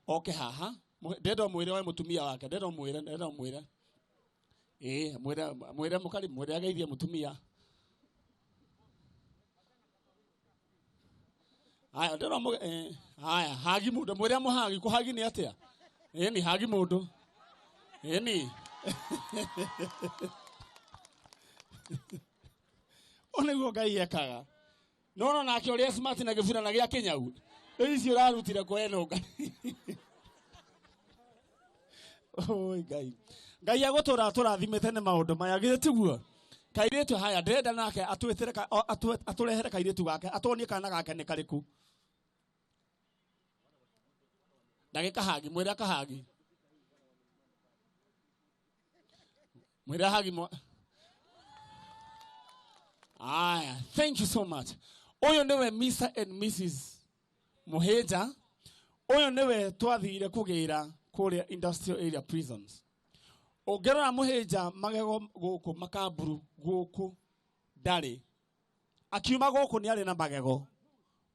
oke haha ndendo mwire wa mutumia wake ndendo mwire mwire mukari mwire ageithie mutumia aya ndendo aya hagi mundu mwire muhagi kuhagi ni atia ni hagi mundu ni oneguo Ngai ekaga no nake uria smart na gibura na gia kinyau icio rarutire kwenunga oi Ngai agutura turathimete ne maundu maya gitiguo kairetu haya ndenda nake atwetire aturehere kairetu gake atonie kana gake ni kariku ndagika hagi mwira kahagi mwira hagi thank you so much oyo newe Mr and Mrs Muheja oyo newe twathire kugira kuria industrial area prisons ogerora Muheja magego guku makaburu guku ndari akiuma guku ni ari na magego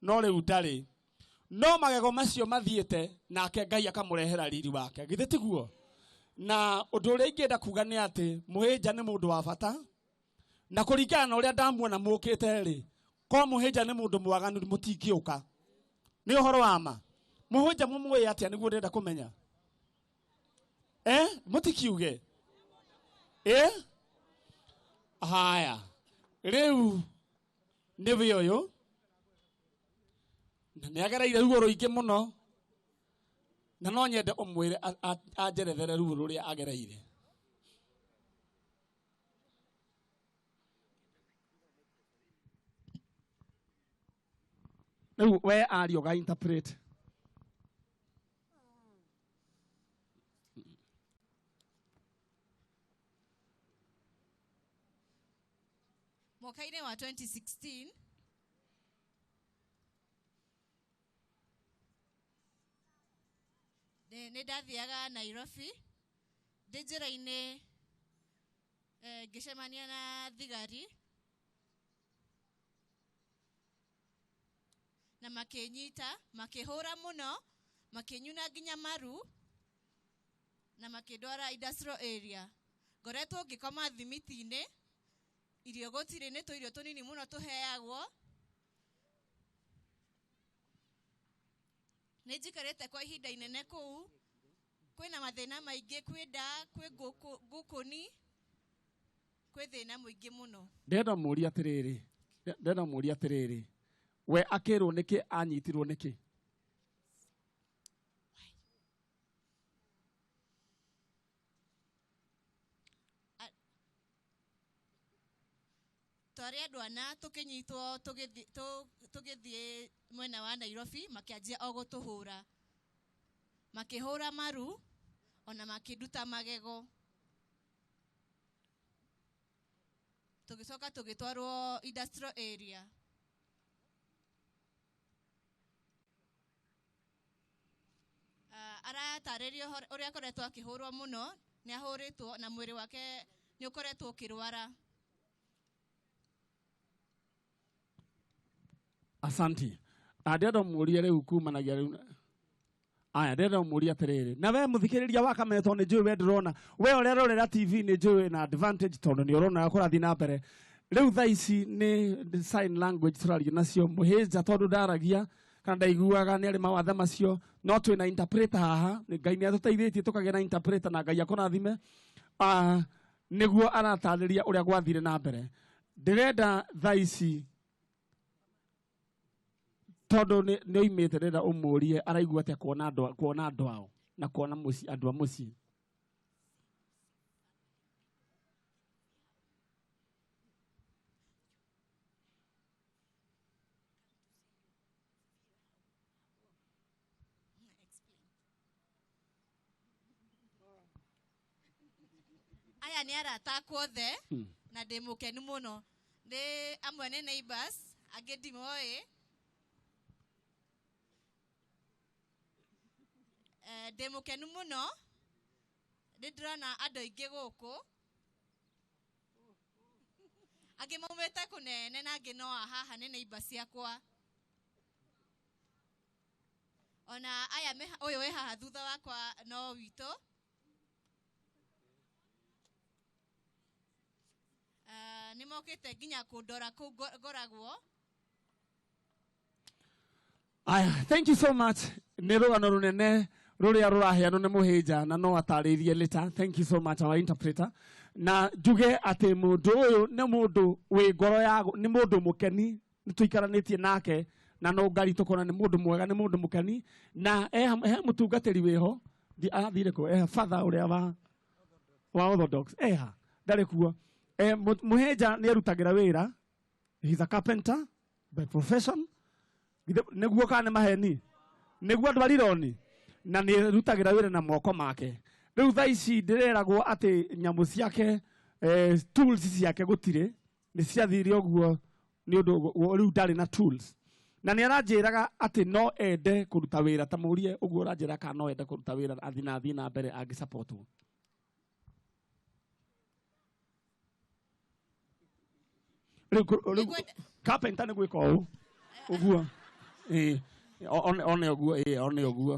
no riu ndari no magego macio mathiete nake Ngai akamurehera riri wake githitiguo na undu uria ingenda kuga ni ati Muheja ni mundu wa bata na kuringana na uria ndamuona mukite ri ko Muheja ni mundu mwaganu mutingiuka ni uhoro wa ma Muheja mumwe atia niguo ndenda kumenya mutikiuge haya riu niwe uyu na ni agereire ruo ruingi muno na no nyende umwire ajerethere ruo ruria agereire we ario ga interpret mwaka-inĩ wa 2016 nĩ ndathiaga Nairobi ndĩ njĩra-inĩ ngĩcemania na thigari na makĩnyita makĩhũra mũno makĩnyuna nginya maru na makĩndwara industrial area ngoretwo ngĩkoma thimiti-inĩ irio gũtirĩ nĩ tũirio tũnini mũno tũheagwo nĩ njikarĩte kwa ihinda inene kũu kwĩna mathĩna maingĩ kwĩ nda kwĩ ngũkũni kwĩ thĩna mũingĩ mũno ndenda mũũria atĩrĩrĩ we akĩrwo nĩkĩ anyitirwo nĩkĩ twarĩ andũ ana tũkĩnyitwo tũgĩthiĩ mwena wa Nairobi makĩanjia o gũtũhũra makĩhũra maru ona makĩnduta magego tũgĩcoka tũgĩtwarwo industrial area aratarĩrio ũrĩa akoretwo akĩhũrwo mũno nĩ ahũrĩtwo na mwĩrĩ wake nĩ ũkoretwo ũkĩrwara. Asanti. Ndĩrenda mũũrie rĩu kumanagia rĩu. Ndĩrenda mũũrie atĩrĩrĩ. Na we mũthikĩrĩria wa Kameto nĩ njũĩ we ndĩrona. We ũrĩa ũrorera TV nĩ njũĩ na advantage tondũ nĩ ũrona kũrathiĩ na mbere. Rĩu thaa ici nĩ sign language tũraria nacio mũhĩnja tondũ ndaragia kana ndaiguaga nĩ arĩ mawathe macio no twĩ na interpreter haha Ngai nĩ atũteithĩtie tũkagĩa na interpreter na Ngai akũrathime nĩguo aratarĩria ũrĩa gwathire na mbere. Ndĩrenda thaa ici tondũ nĩ oimĩte ndĩrenda ũmũũrie araigua atĩa kuona andũ ao na kuona andũ a mũciĩ. Aya nĩ arata akwa othe na ndĩ mũkenu mũno ndĩ amwe nĩ neighbors angĩ ndimoĩ ndĩ mũkenu mũno ndĩ ndĩrona andũ aingĩ gũkũ angĩ maumĩte kũnene na angĩ no haha nĩ neighbors ciakwa ona aya ũyũ wĩ haha thutha wakwa no witũ nĩ mokĩte nginya kũndora kũu ngoragwo. Thank you so much. Nĩ rũgano rũnene rũrĩa rũraheanwo nĩ mũhĩnja na no atarĩrie later. Thank you so much our interpreter. Na njuge atĩ mũndũ ũyũ nĩ mũndũ wĩ ngoro ya nĩ mũndũ mũkeni nĩ tũikaranĩtie nake na no ngari tũkona nĩ mũndũ mwega nĩ mũndũ mũkeni na he mũtungatĩri wĩho athire kũ father ũrĩa wa Orthodox ndarĩ kuo. Mũhĩnja nĩ arutagĩra wĩra. He's a carpenter by profession. Nĩguo kana nĩ maheni nĩguo andũ arironi na nĩ arutagĩra wĩra na moko make. Rĩu thaa ici ndĩreragwo atĩ nyamũ ciake tools ciake gũtirĩ nĩ ciathire ũguo nĩ ũndũ rĩu ndarĩ na tools na nĩ aranjĩraga atĩ no ende kũruta wĩra ta mũrie ũguo aranjĩra kana no ende kũruta wĩra athiĩ na mbere angĩsupportwo. Carpenter nĩ gwĩka ũũ ũguo one ũguo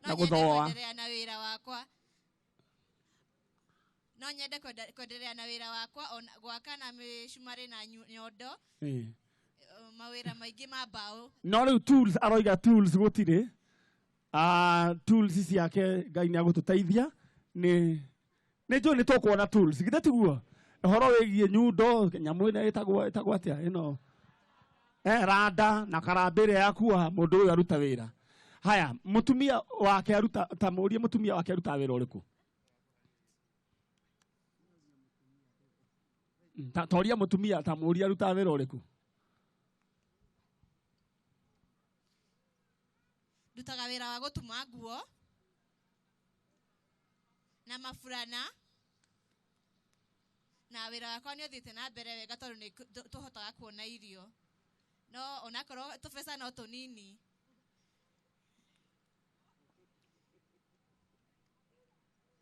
na gũthoa na wĩra wakwa no nyende kwendelea na wĩra wakwa gwaka na mĩcumarĩ na nyondo mawĩra maingĩ ma mbaũ no rĩu tools aroiga tools gũtirĩ tools ciake Ngai nĩ agũtũteithia nĩ njũĩ nĩ tũkuona tools githĩ tiguo ũhoro wĩgiĩ nyundo nyamũ ĩno ĩtagwo atĩa ĩno randa na karambĩrĩa yakuoha mũndũ ũyũ aruta wĩra. Haya mũtumia wake aruta ta mũũrie mũtumia wake aruta wĩra ũrĩkũ? Toria mũtumia ta mũũrie aruta wĩra ũrĩkũ? Ndutaga wĩra wa gũtuma nguo na maburana na wĩra wakwa nĩ ũthiĩte na mbere wega tondũ nĩ tũhotaga kuona irio no onakorwo tũbeca no tũnini.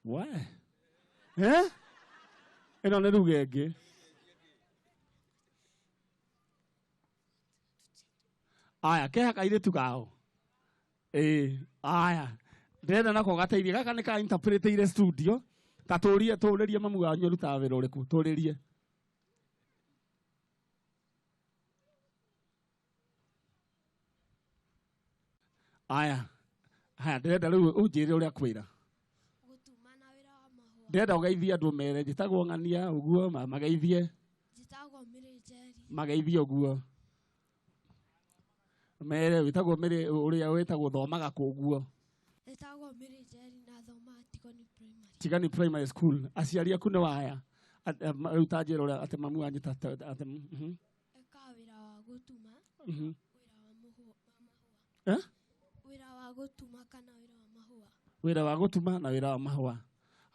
We ĩno nĩ ruga ĩngĩ. Aya keha kairĩtu kao aya ndĩrenda nako gateithie gaka nĩ ka interpreteire studio ta tũrĩrie mamu wanyu ũrutaga wĩra ũrĩkũ tũrĩrie. Aya ndĩrenda rĩu ũnjĩre ũrĩa kwĩra. Ndĩrenda ũgeithie andũ mere njĩtagwo ng'ania ũguo mageithie. Mageithie ũguo. Mere wĩtagwo mere ũrĩa wĩtagwo thomaga kũguo. Wĩtagwo mere Jerry na thoma Tigani Primary School. Aciari aku nĩ waya. Rĩu ta njĩra ũrĩa atĩ mamu wanyu ta eka wĩra wa gũtuma. Wĩra wa gũtuma kana wĩra wa mahũa. Wĩra wa gũtuma na wĩra wa mahũa.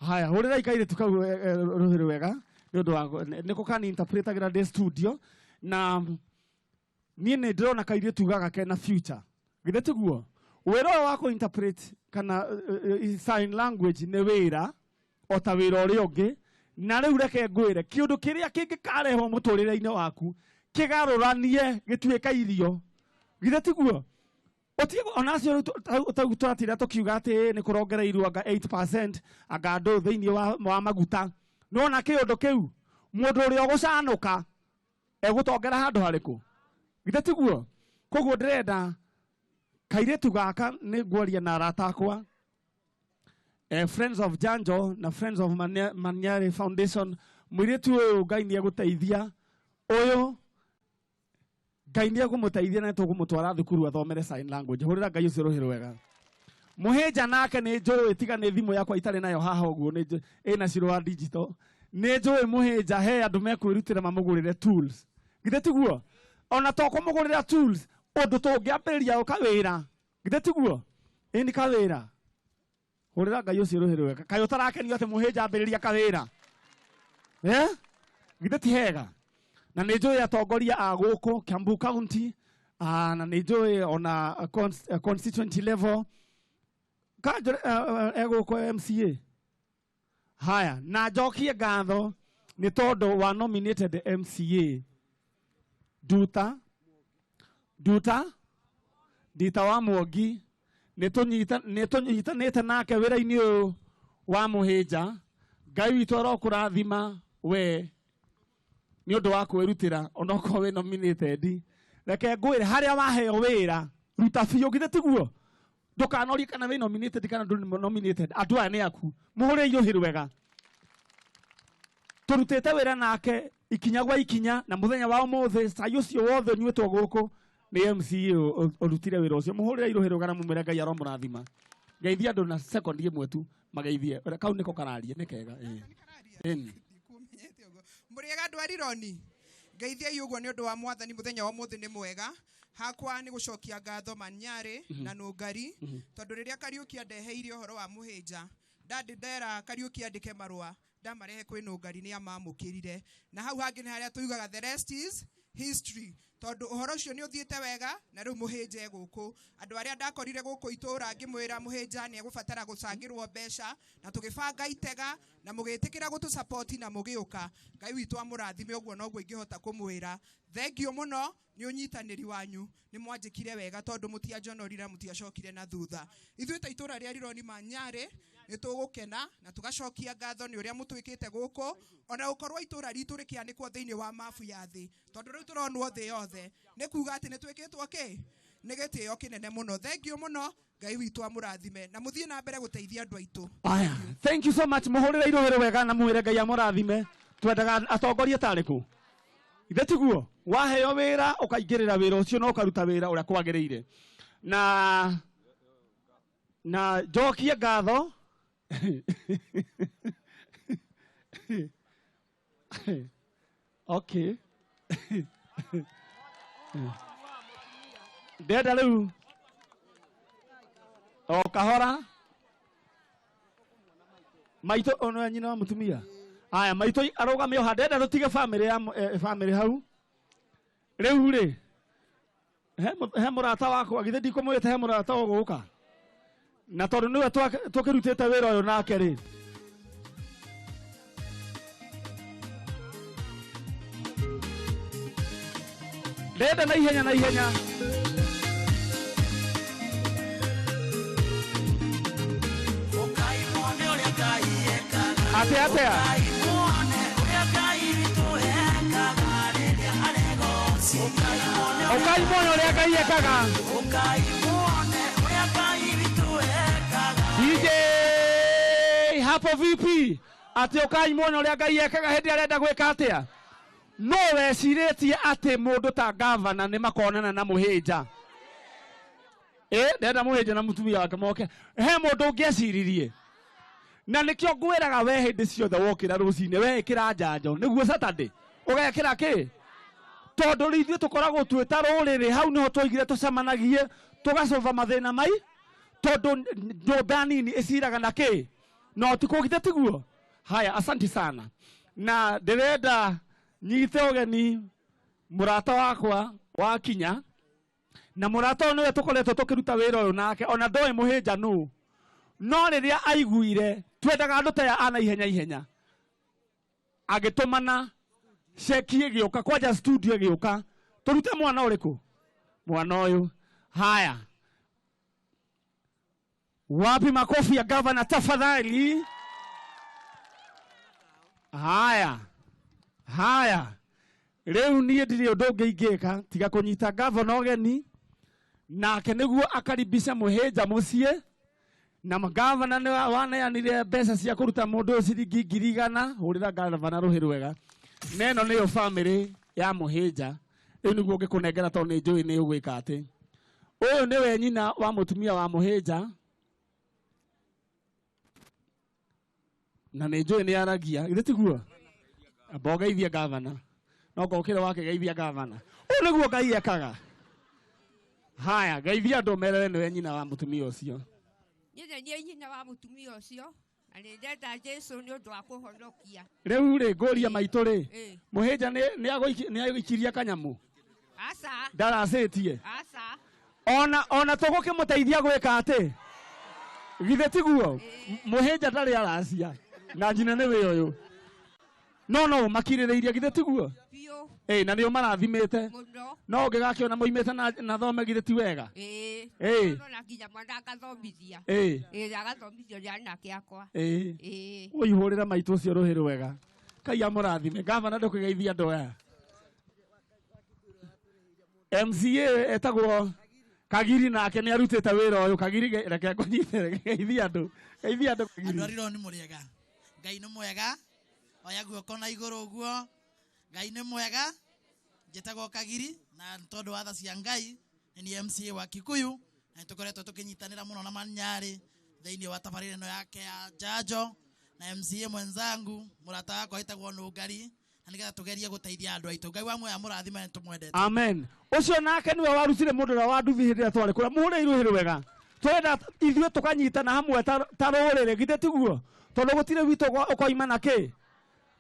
Haya, hũrĩra ikairĩtu kau rũhĩrĩ wega nĩ ũndũ wa nĩko kani interpretagĩra ndĩ studio na niĩ nĩ ndĩrona kairĩtu gaka kena future. Githĩ tiguo? Wĩra ũyũ wa kũ-interpret kana sign language nĩ wĩra o ta wĩra ũrĩa ũngĩ na rĩu reke ngwĩre kĩũndũ kĩrĩa kĩngĩkarehwo mũtũrĩre-inĩ waku kĩgarũranie gĩtuĩka irio. Githĩ tiguo? Onacio tũratira tũkiuga atĩ nĩ kũrongereirwo anga 8% anga ndũ thĩinĩ wa maguta nona kĩũndũ kĩu mũndũ ũrĩa ũgũcanũka egũtongera handũ harĩkũ. Githĩ tiguo? Koguo ndĩrenda kairĩtu gaka nĩ nguaria na arata akwa Friends of Njanjo na Friends of Manyare Foundation. Mũirĩtu ũyũ Ngai nĩ egũteithia ũyũ Ngai nĩ egũmũteithia na tũgũmũtwara thukuru athomere sign language. Hũrĩra Ngai ũcio rũhĩ rwega. Mũhĩnja nake nĩ njũĩ tiga nĩ thimũ yakwa itarĩ nayo haha ũguo ĩna ciro wa digital. Nĩ njũĩ mũhĩnja he andũ mekwĩrutĩra mamũgũrĩre tools. Githĩ tiguo? Ona to kũmũgũrĩra tools ũndũ tũngĩambĩrĩria ũkawĩra. Githĩ tiguo? Ĩni kawĩra. Hũrĩra Ngai ũcio rũhĩ rwega. Kaĩ ũtarakenio atĩ mũhĩnja ambĩrĩria kawĩra? Githĩ ti hega? Na nĩ njũĩ atongoria a gũkũ Kiambu County na nĩ njũĩ ona constituency level egũkũ MCA. Haya, na njokie ngatho nĩ tondũ wa nominated MCA Ndita wa Mwangi nĩ tũnyitanĩte nake wĩra-inĩ ũyũ wa mũhĩnja. Ngai witũ arokũrathima we nĩ ũndũ wa kwĩrutĩra onokorwo wĩ nominated. Reke ngwĩre harĩa waheo wĩra ruta biũ. Githĩ tiguo? Ndũkanorie kana wĩ nominated kana ndũrĩ nominated. Andũ aya nĩ aku. Mũhũrĩre irũhĩ rwega. Tũrutĩte wĩra nake ikinya gwa ikinya na mũthenya wa ũmũthĩ cai ũcio wothe ũnyuĩtwo gũkũ nĩ MCA ũrutire wĩra ũcio. Mũhũrĩre irũhĩ rwega na mũmwĩre Ngai aromũrathima. Geithia andũ na second ĩmwe tu mageithie. Kau nĩko kararie nĩ kega. Mũrĩega andũ a Rironi. Ngeithiai ũguo nĩ ũndũ wa Mwathani mũthenya wa ũmũthĩ nĩ mwega. Hakwa nĩ gũcokia ngatho Manyare na Nũngari tondũ rĩrĩa Kariũki andeheire ũhoro wa mũhĩnja ndera Kariũki andĩke marũa ndamarehe kwĩ Nũngari nĩ amamũkĩrire. Na hau hangĩ nĩ harĩa tuigaga the rest is history. Tondu ũhoro ũcio nĩ ũthiĩte wega na rĩu mũhĩnja gũkũ. Andũ arĩa ndakorire gũkũ itũra ngĩmwĩra mũhĩnja nĩ egũbatara gũcangĩrwo mbeca na tũgĩbanga itega na mũgĩtĩkĩra gũtũ support na mũgĩũka. Ngai witũ amũrathime ũguo noguo ingĩhota kũmwĩra. Thengiũ mũno nĩ ũnyitanĩri wanyu. Nĩ mwanjĩkire wega tondũ mũtianjonorire mũtiacokire na thutha. Ithuĩ ta itũra rĩa Rironi Manyare nĩ tũgũkena na tũgacokia ngatho nĩ ũrĩa mũtwĩkĩte gũkũ ona gũkorwo itũra ritũ rĩkĩanĩkwo thĩinĩ wa mabu ya thĩ. Tondũ rĩu tũronwo thĩ yothe. Nĩ kuuga atĩ nĩ twĩkĩtwo kĩ? Nĩ gĩtĩo kĩnene mũno. Thengiũ mũno. Ngai witũ amũrathime na mũthiĩ na mbere gũteithia andũ aitũ. Aya, thank you so much. Mũhũrĩre irũhĩ wega na mwĩre Ngai amũrathime. Twendaga atongoria tarĩkũ? Ithe tiguo waheo wĩra ũkaingĩrĩra wĩra ũcio no ũkaruta wĩra ũrĩa kwagĩrĩire. Na njokie ngatho okay. Ndenda rĩu o kahora maitũ ono nyina wa mũtumia Haya maitå arũgame o handenda tũtige family hau rĩu rĩ he mũrata wakwa githĩ ndikũmwĩte he mũrata ũgũka na tondũ nĩwe tũkĩrutĩte wĩra ũyũ nake rĩ ndenda na ihenya atea Okai mono le Ngai ekaga DJ hapo vipi ati Okai mono le Ngai ekaga hindi arenda gwika atia no wecirĩtie atĩ mũndũ ta gavana nĩ makonana na mũhĩnja ndenda mũhĩnja na mũtumia wake moke he mũndũ ũngĩeciririe na nĩkĩo ngwĩraga we hĩndĩ ciothe wokĩra rũcinĩ we ĩkĩra njanjo nĩguo Saturday ũgekĩra kĩ tondũ ithuĩ tũkoragwo twĩta rũrĩrĩ hau nĩho twoigire tũcemanagie tũgacova mathĩna mai tondũ nyũmba nini ĩciraga na kĩ no tikũgithe tiguo haya asanti sana na ndĩrenda nyite ũgeni mũrata wakwa wa kinya na mũrata ũyũ nĩwe tũkoretwo tũkĩruta wĩra ũyũ nake ona ndoĩ mũhĩnja nũ no rĩrĩa aiguire twendaga andũ taya ana ihenya agĩtũmana ceki ĩgĩũka kwanja studio ĩgĩũka tũrute mwana ũrĩkũ mwana ũyũ haya wapi makofi ya gavana tafadhali haya rĩu niĩ ndirĩ ũndũ ũngĩ ingĩka tiga kũnyita gavana ũgeni nake nĩguo akaribisha mũhĩnja mũciĩ na gavana nĩ waneanire mbeca cia kũruta mũndũ ũyũ ciringi 100 hũrĩra gavana rũhĩ rwega na ĩno nĩyo family ya mũhĩnja rĩu nĩguo ngĩkũnengera tondũ nĩ njũĩ nĩ ũgwĩka atĩ ũyũ nĩwe nyina wa mũtumia wa mũhĩnja na nĩ njũĩ nĩ aragia githĩ tiguo amba ũgeithia gavana no gokĩra wake geithia gavana ũyũ nĩguo Ngai ekaga haya geithia andũ mere nĩwe nyina wa mũtumia ũcio niĩ nyina wa mũtumia ũcio na nĩ ndenda Jesũ nĩ ũndũ wa kũhonokia rĩu rĩ ngũria maitũ rĩ mũhĩnja nĩ agũikiria kanyamũ aca ndaracĩtie aca ona tũgũkĩmũteithia gwĩka atĩ githĩ tiguo mũhĩnja ndarĩ aracia na njina nĩwe ũyũ no makirĩrĩirie githĩ tiguo na nĩo marathimĩte no ũngĩgakĩona moimĩte na thome githĩ ti wega na nginya mwana agathomithia agathomithio nĩ anake akwa ũihũrĩra maitũ ũcio rũhĩ rwega Ngai amũrathime gavana ndũkĩgeithia andũ aya MCA etagwo Kagiri nake nĩ arutĩte wĩra ũyũ Kagiri reke ngũnyite geithia andũ andũ arĩro nĩ mũrĩega Ngai nĩ mwega oya guoko na igũrũ ũguo Ngai nĩ mwega njĩtagwo Kagiri na tondũ wa tha cia Ngai nĩ MCA wa Kikuyu na tũkoretwo tũkĩnyitanĩra mũno na Manyarĩ thĩinĩ wa tabarĩra ĩno yake ya Njanjo na MCA mwenzangu mũrata wakwa wĩtagwo Nũngari na nĩgetha tũgerie gũteithia andũ aitũ Ngai wa muoya mũrathime tũmwendete amen ũcio nake nĩwe warutire mũndũ ũrĩa wa nduthi hĩndĩ ĩrĩa twarĩ kũrĩa mũhũrĩirwo hĩrĩ wega twenda ithuĩ tũkanyitana hamwe ta rũrĩrĩ githĩ tiguo tondũ gũtirĩ witũ ũkoima na kĩ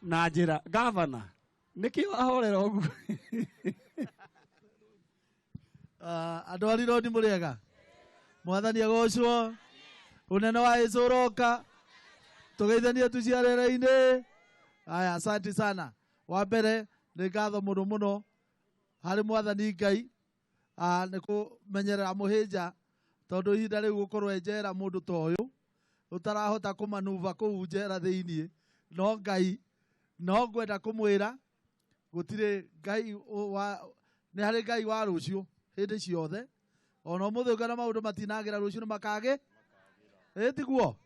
na njĩra gavana nĩkĩ wahorera ũguo andũ arĩro nĩ mũrĩega mwathani agocwo ũnene wa Jesũ ũroka tũgeithanie tuciarĩra-inĩ aya asanti sana wa mbere nĩ ngatho mũno mũno harĩ mwathani Ngai nĩ kũmenyerera mũhĩnja tondũ ihinda rĩu gũkorwo njera mũndũ ta ũyũ ũtarahota kũmanuva kũu njera thĩinĩ no Ngai no ngwenda kũmwĩra gũtirĩ Ngai nĩ harĩ Ngai wa rũciũ hĩndĩ ciothe ona ũmũthĩ ũngĩona maũndũ matinagĩra rũciũ nĩ makagĩ tiguo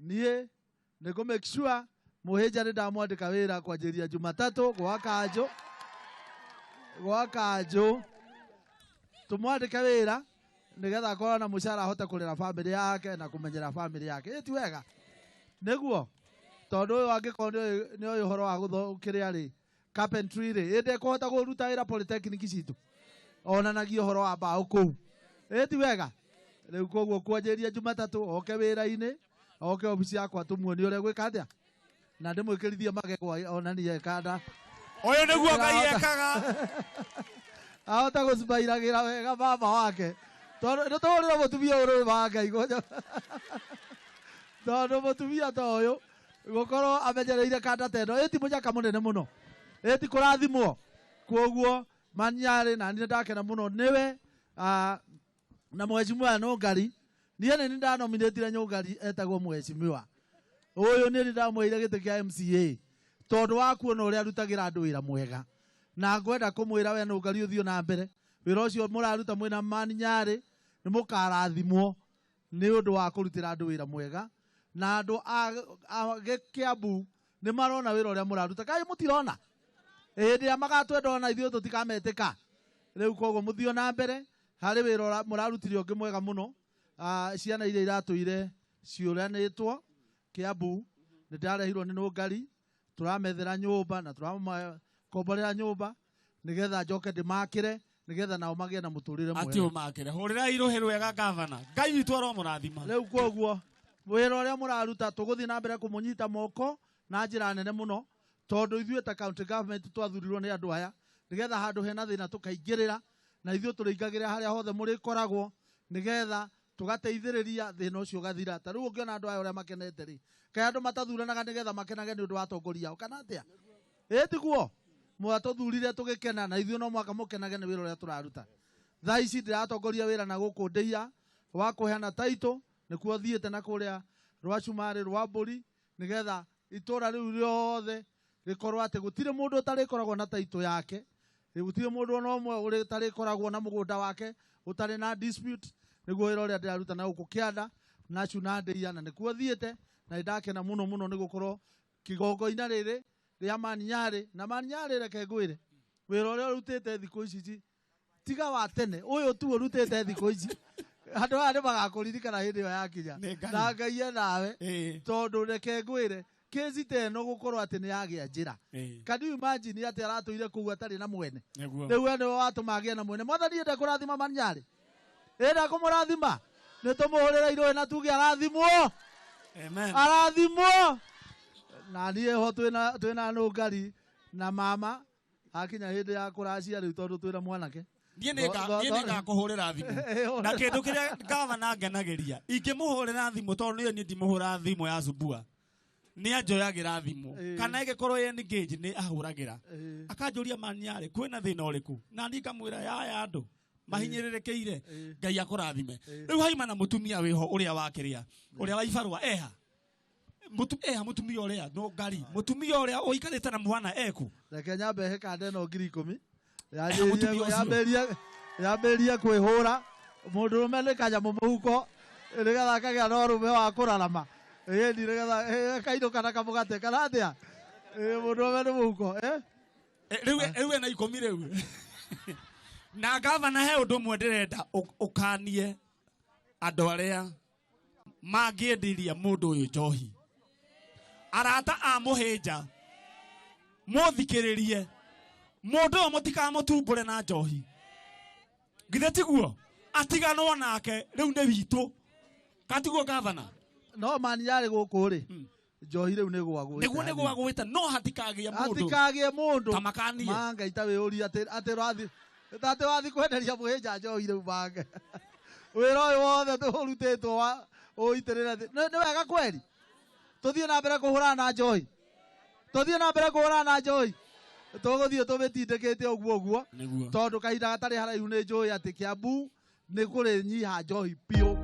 niĩ nĩ kũ make sure mũhĩnja nĩ ndamwandĩka wĩra kwanjĩria Jumatatũ gwa kanjũ tũmwandĩke wĩra nĩgetha akorwo na mũcara ahote kũrĩra famĩlĩ yake na kũmenyera famĩlĩ yake ti wega nĩguo tondũ ũyũ angĩkorwo nĩ ũyũ ũhoro wa gũthokĩrĩa rĩ carpentry rĩ ĩndĩ kũhota kũruta wĩra polytechnic citũ onanagia ũhoro wa mbaũ kũu ti wega rĩu koguo kwanjĩria Jumatatũ oke wĩra-inĩ oke obici yakwa tũmuonie ũrĩa gwĩka atĩa na ndimwikirithie magekwa onanie kanda oyo niguo Ngai ekaga ahota gucibairagira wega baba wake tondu tũhũrĩre mũtumia ũyũ wa Ngai tondu mũtumia ta ũyũ gũkorwo amenyereire kanda ta ĩno ĩti mũnyaka mũnene mũno ĩti kũrathimwo kwoguo Maniare na niĩ ndakena mũno nĩwe na mheshimiwa Nũngari niĩ nĩ ndanominatire Nũngari etagwo mheshimiwa ũyũ nĩ ndamwĩire gĩtĩ kĩa MCA tondu wa kuona ũrĩa arutagĩra andũ wĩra mwega na ngwenda kũmwĩra we Nũngari ũthiũ na mbere wĩra ũcio mũraruta mwĩna Maniare nĩ mũkarathimwo nĩ ũndũ wa kũrutĩra andũ wĩra mwega na andũ a Kiambu nĩ marona wĩra ũrĩa mũraruta kaĩ mũtirona hĩndĩ ĩrĩa magatwenda ona ithuĩ tũtikametĩka rĩu koguo mũthiũ na mbere harĩ wĩra mũrarutire ũngĩ mwega mũno ciana iria iratũire ciũranĩtwo Kiambu nĩ ndarehirwo nĩ Nũngari tũramethera nyũmba na tũramakomborera nyũmba nĩgetha njoke ndĩmakĩre nĩgetha nao magĩe na mũtũrĩre mwega ati ũmakĩre hũrĩra irũhĩ rwega gavana Ngai witũ aromũrathima rĩu koguo wĩra ũrĩa mũraruta tũgũthiĩ na mbere kũmũnyita moko na njĩra nene mũno tondu ithuĩ ta county government twathurirwo nĩ andũ aya nĩgetha handũ hena thĩna tũkaingĩrĩra na ithuĩ tũrĩingagĩrĩra harĩa hothe mũrĩkoragwo nĩgetha tũgateithĩrĩria thĩna ũcio ũgathira ta rĩu ũngĩona andũ aya ũrĩa makenete rĩ kaĩ andũ matathuranaga nĩgetha makenage nĩ ũndũ wa atongoria ao kana atĩa ĩtiguo mwatũthurire tũgĩkena na ithuĩ no mwaka mũkenage nĩ wĩra ũrĩa tũraruta thaa ici ndĩratongoria wĩra na gũkũ ndĩia wa kũheana taitũ nĩkuo thiĩte na kũrĩa rwa Cumarĩ rwa Mbũri nĩgetha itũra rĩu rĩothe rĩkorwo atĩ gũtirĩ mũndũ ũtarĩkoragwo na taitũ yake gũtirĩ mũndũ ona ũmwe ũtarĩkoragwo na mũgũnda wake ũtarĩ na dispute nĩguo wĩra ũrĩa ndĩraruta na gũkũ Kĩanda na Ndĩia na nĩkuo thiĩte na ndakena mũno mũno nĩgũkorwo kĩgongo-inĩ rĩrĩ rĩa Maniare na Maniare reke ngwĩre wĩra ũrĩa ũrutĩte thikũ ici tiga wa tene ũyũ tu ũrutĩte thikũ ici andũ aya nĩ magakũririkana hĩndĩ ĩyo yakinya na Ngai nawe tondũ reke ngwĩre kĩci ta ĩno gũkorwo atĩ nĩ yagĩa njĩra can you imagine atĩ aratũire kũu atarĩ na mwene rĩu we nĩwe watũma agĩe na mwene mwathani ende kũrathima Maniare enda kũmũrathima nĩ tũmũhũrĩre irũĩ na tuge arathimwo arathimwo na niĩ ho twĩna Nũngari na mama akinya hĩndĩ ya kũracia rĩu tondũ twĩna mwanake niĩ nĩngakũhũrĩra thimũ na kĩndũ kĩrĩa gavana ngenagĩria ingĩmũhũrĩra thimũ tondũ niĩ ndimũhũra thimũ ya Zumbua nĩ anjoyagĩra thimũ kana ĩgĩkorwo ye engage nĩ ahũragĩra akanjũria Maniare kwĩna thĩna ũrĩkũ na niĩ ngamwĩra yaya andũ mahinyĩrĩrĩkĩire Ngai akũrathime rĩu haima na mũtumia wĩho ũrĩa wakĩrĩa ũrĩa wa ibarũa mũtumia ũrĩa Nũngari mũtumia ũrĩa ũikarĩte na mwana eku reke nyambe he kanda ĩno 10,000 yambĩrĩrie kwĩhũra mũndũrũme nĩ kanyamũ mũhuko nĩgetha akagĩa na ũrũme wa kũrarama ĩni nĩgetha kainũka na kamũgate kana atĩa mũndũrũme nĩ mũhuko rĩu ena 10 rĩu na gavana he ũndũ ũmwe ndĩrenda ũkanie andũ arĩa mangĩendiria mũndũ ũyũ njohi arata a mũhĩnja mũthikĩrĩrie mũndũ ũyũ mũtikamũtumbũre na njohi githĩ tiguo atiganwo nake rĩu nĩ witũ katiguo gavana no Maniare gũkũ rĩ njohi rĩu nĩ gwagwĩte nĩguo nĩ gwagwĩte no hatikagĩe mũndũ ta makanie Ngai ta wĩũria atĩ wathi kwenderia mũhĩnja njohi rĩu mange wĩra ũyũ wothe tũrutĩtwo ũitĩrĩre thĩ nĩ wega kweri tũthiĩ na mbere kũhũrana na njohi tũgũthiĩ tũmĩtindĩkĩte ũguo tondũ kahinda gatarĩ haraihu nĩ njũĩ atĩ Kiambu nĩ kũrĩ nyiha njohi piũ